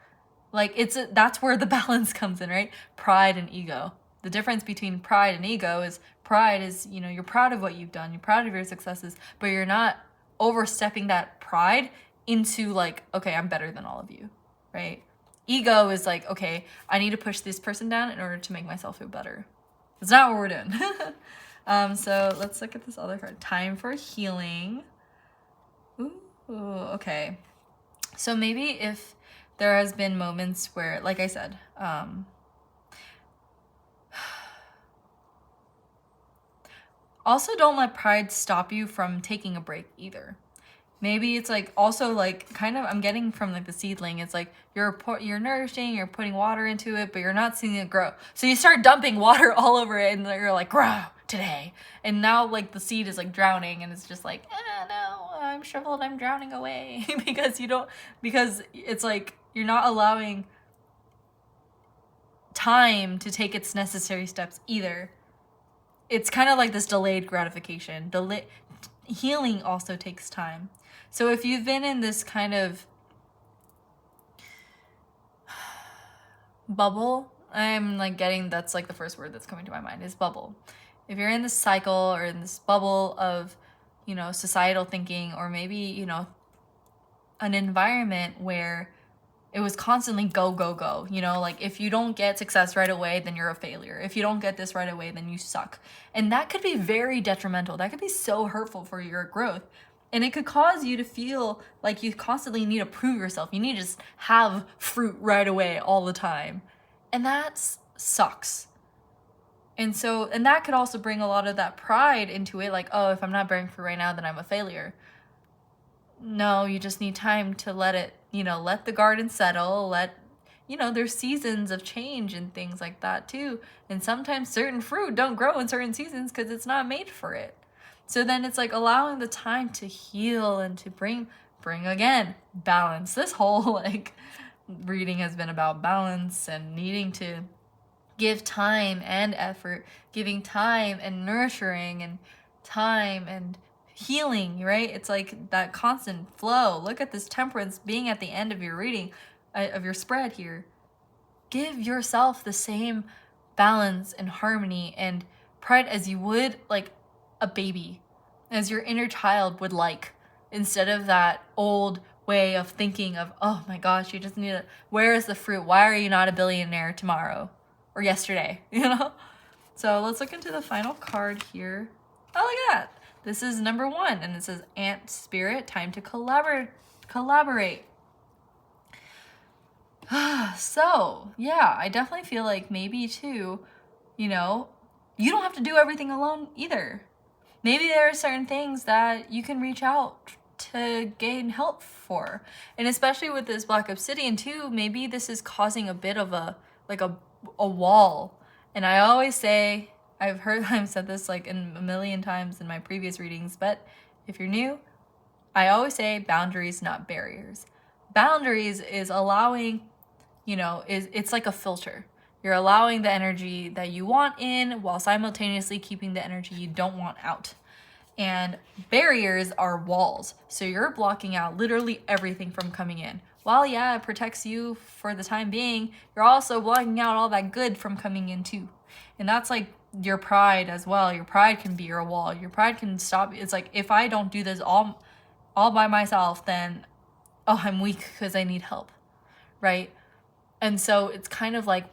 Like that's where the balance comes in, right? Pride and ego. The difference between pride and ego is pride is, you're proud of what you've done. You're proud of your successes, but you're not overstepping that pride into like, okay, I'm better than all of you, right? Ego is like, okay, I need to push this person down in order to make myself feel better. That's not what we're doing. So let's look at this other card. Time for healing. Ooh, okay. So maybe if there has been moments where, like I said, also don't let pride stop you from taking a break either. Maybe it's like also like kind of, I'm getting from like the seedling, it's like you're nourishing, you're putting water into it, but you're not seeing it grow. So you start dumping water all over it and you're like, grow today. And now like the seed is like drowning and it's just like, no, I'm shriveled, I'm drowning away. because it's like, you're not allowing time to take its necessary steps either. It's kind of like this delayed gratification. Healing also takes time. So if you've been in this kind of bubble, I'm like that's like the first word that's coming to my mind is bubble. If you're in this cycle or in this bubble of, societal thinking, or maybe, an environment where it was constantly go, go, go. Like if you don't get success right away, then you're a failure. If you don't get this right away, then you suck. And that could be very detrimental. That could be so hurtful for your growth. And it could cause you to feel like you constantly need to prove yourself. You need to just have fruit right away all the time. And that sucks. And that could also bring a lot of that pride into it. Like, oh, if I'm not bearing fruit right now, then I'm a failure. No, you just need time to let it, let the garden settle, there's seasons of change and things like that too. And sometimes certain fruit don't grow in certain seasons because it's not made for it. So then it's like allowing the time to heal and to bring again, balance. This whole like reading has been about balance and needing to give time and effort, giving time and nurturing and time and healing, right? It's like that constant flow. Look at this temperance being at the end of your reading, of your spread here. Give yourself the same balance and harmony and pride as you would like a baby, as your inner child would like, instead of that old way of thinking of, oh my gosh, you just need to, where is the fruit? Why are you not a billionaire tomorrow or yesterday? So let's look into the final card here. Oh, look at that. This is number 1, and it says Ant Spirit, time to collaborate. So, yeah, I definitely feel like maybe too, you don't have to do everything alone either. Maybe there are certain things that you can reach out to gain help for. And especially with this Black Obsidian too, maybe this is causing a bit of a wall. And I always say, I've said this like a million times in my previous readings, but if you're new, I always say boundaries, not barriers. Boundaries is allowing, it's like a filter. You're allowing the energy that you want in while simultaneously keeping the energy you don't want out. And barriers are walls. So you're blocking out literally everything from coming in. While, yeah, it protects you for the time being, you're also blocking out all that good from coming in too. And that's like your pride as well. Your pride can be your wall. Your pride can stop. It's like, if I don't do this all by myself, then, oh, I'm weak because I need help, right? And so it's kind of like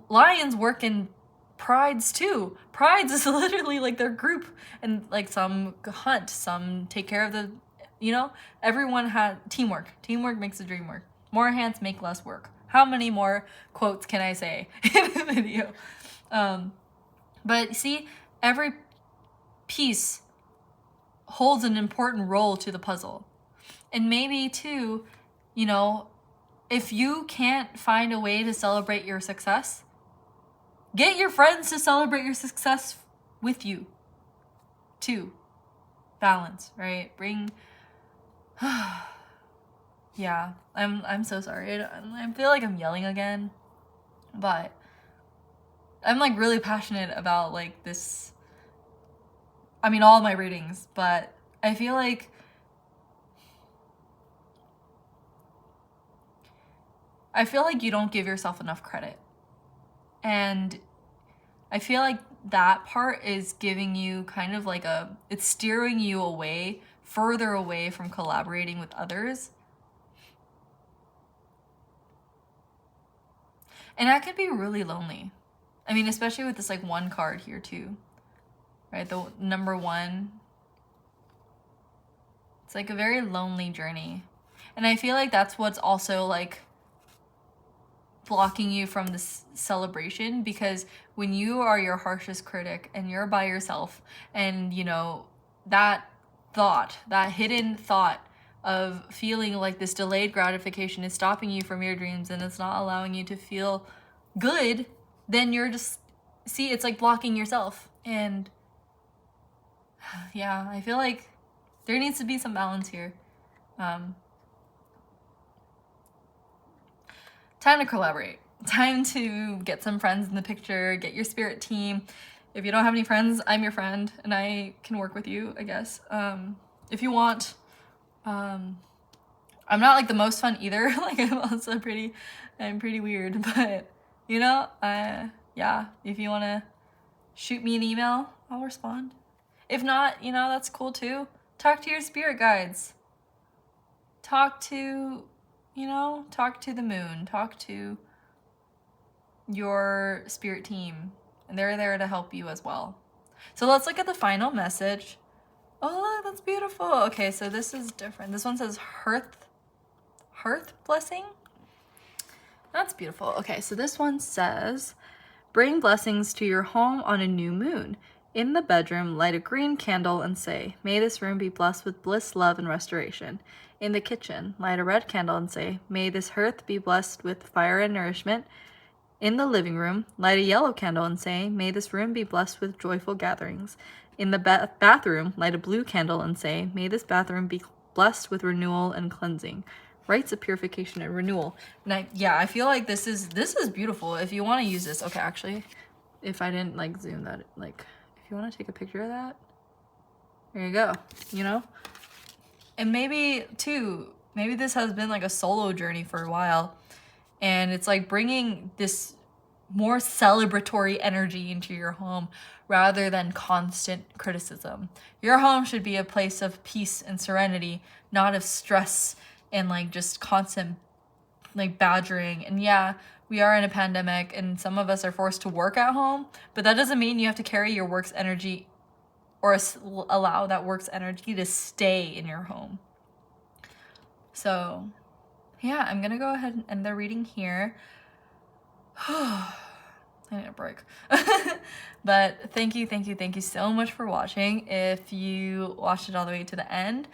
lions work in prides too. Prides is literally like their group, and like some hunt, some take care of the, everyone had teamwork. Teamwork makes the dream work. More hands make less work. How many more quotes can I say in the video? But see, every piece holds an important role to the puzzle. And maybe too, if you can't find a way to celebrate your success, get your friends to celebrate your success with you too. Balance, right? Bring, yeah, I'm so sorry. I feel like I'm yelling again, but I'm like really passionate about like this. I mean, all my readings, but I feel like you don't give yourself enough credit. And I feel like that part is giving you kind of like it's steering you further away from collaborating with others. And that could be really lonely. I mean, especially with this like one card here too, right? The number 1. It's like a very lonely journey. And I feel like that's what's also like blocking you from this celebration, because when you are your harshest critic and you're by yourself, and that hidden thought of feeling like this delayed gratification is stopping you from your dreams and it's not allowing you to feel good, then you're just, it's like blocking yourself. And yeah, I feel like there needs to be some balance here. Time to collaborate. Time to get some friends in the picture, get your spirit team. If you don't have any friends, I'm your friend and I can work with you, I guess. If you want. I'm not like the most fun either. Like I'm pretty weird, but yeah, if you want to shoot me an email, I'll respond. If not, that's cool too. Talk to your spirit guides. Talk to the moon, talk to your spirit team, and they're there to help you as well. So let's look at the final message. Oh, that's beautiful. Okay, so this is different. This one says hearth blessing. That's beautiful. Okay, so this one says, bring blessings to your home on a new moon. In the bedroom, light a green candle and say, may this room be blessed with bliss, love, and restoration. In the kitchen, light a red candle and say, may this hearth be blessed with fire and nourishment. In the living room, light a yellow candle and say, may this room be blessed with joyful gatherings. In the bathroom, light a blue candle and say, may this bathroom be blessed with renewal and cleansing. rites of purification and renewal. And I feel like this is beautiful. If you want to use this, okay, actually, if I didn't like zoom that, like if you want to take a picture of that, there you go, you know? And maybe too, maybe this has been like a solo journey for a while, and it's like bringing this more celebratory energy into your home rather than constant criticism. Your home should be a place of peace and serenity, not of stress and like just constant like badgering. And yeah, we are in a pandemic and some of us are forced to work at home, but that doesn't mean you have to carry your work's energy or allow that work's energy to stay in your home. So yeah, I'm gonna go ahead and end the reading here. I need a break. But thank you so much for watching. If you watched it all the way to the end,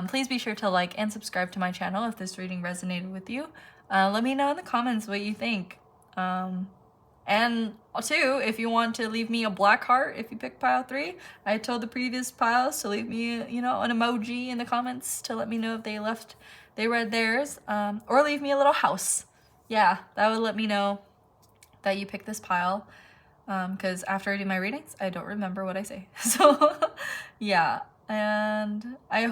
please be sure to like and subscribe to my channel if this reading resonated with you. Let me know in the comments what you think. And too, if you want to leave me a black heart if you pick pile 3, I told the previous piles to leave me, you know, an emoji in the comments to let me know if they read theirs, or leave me a little house. Yeah, that would let me know that you picked this pile, because after I do my readings, I don't remember what I say. So yeah, and I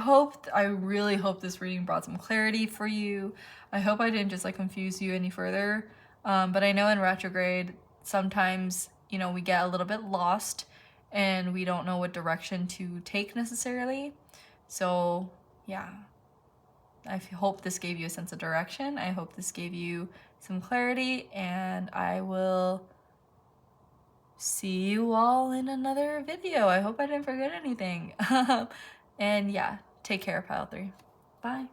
really hope this reading brought some clarity for you. I hope I didn't just like confuse you any further. But I know in retrograde, sometimes, you know, we get a little bit lost and we don't know what direction to take necessarily. So yeah, I hope this gave you a sense of direction. I hope this gave you some clarity, and I will see you all in another video. I hope I didn't forget anything. And yeah, take care, pile 3. Bye.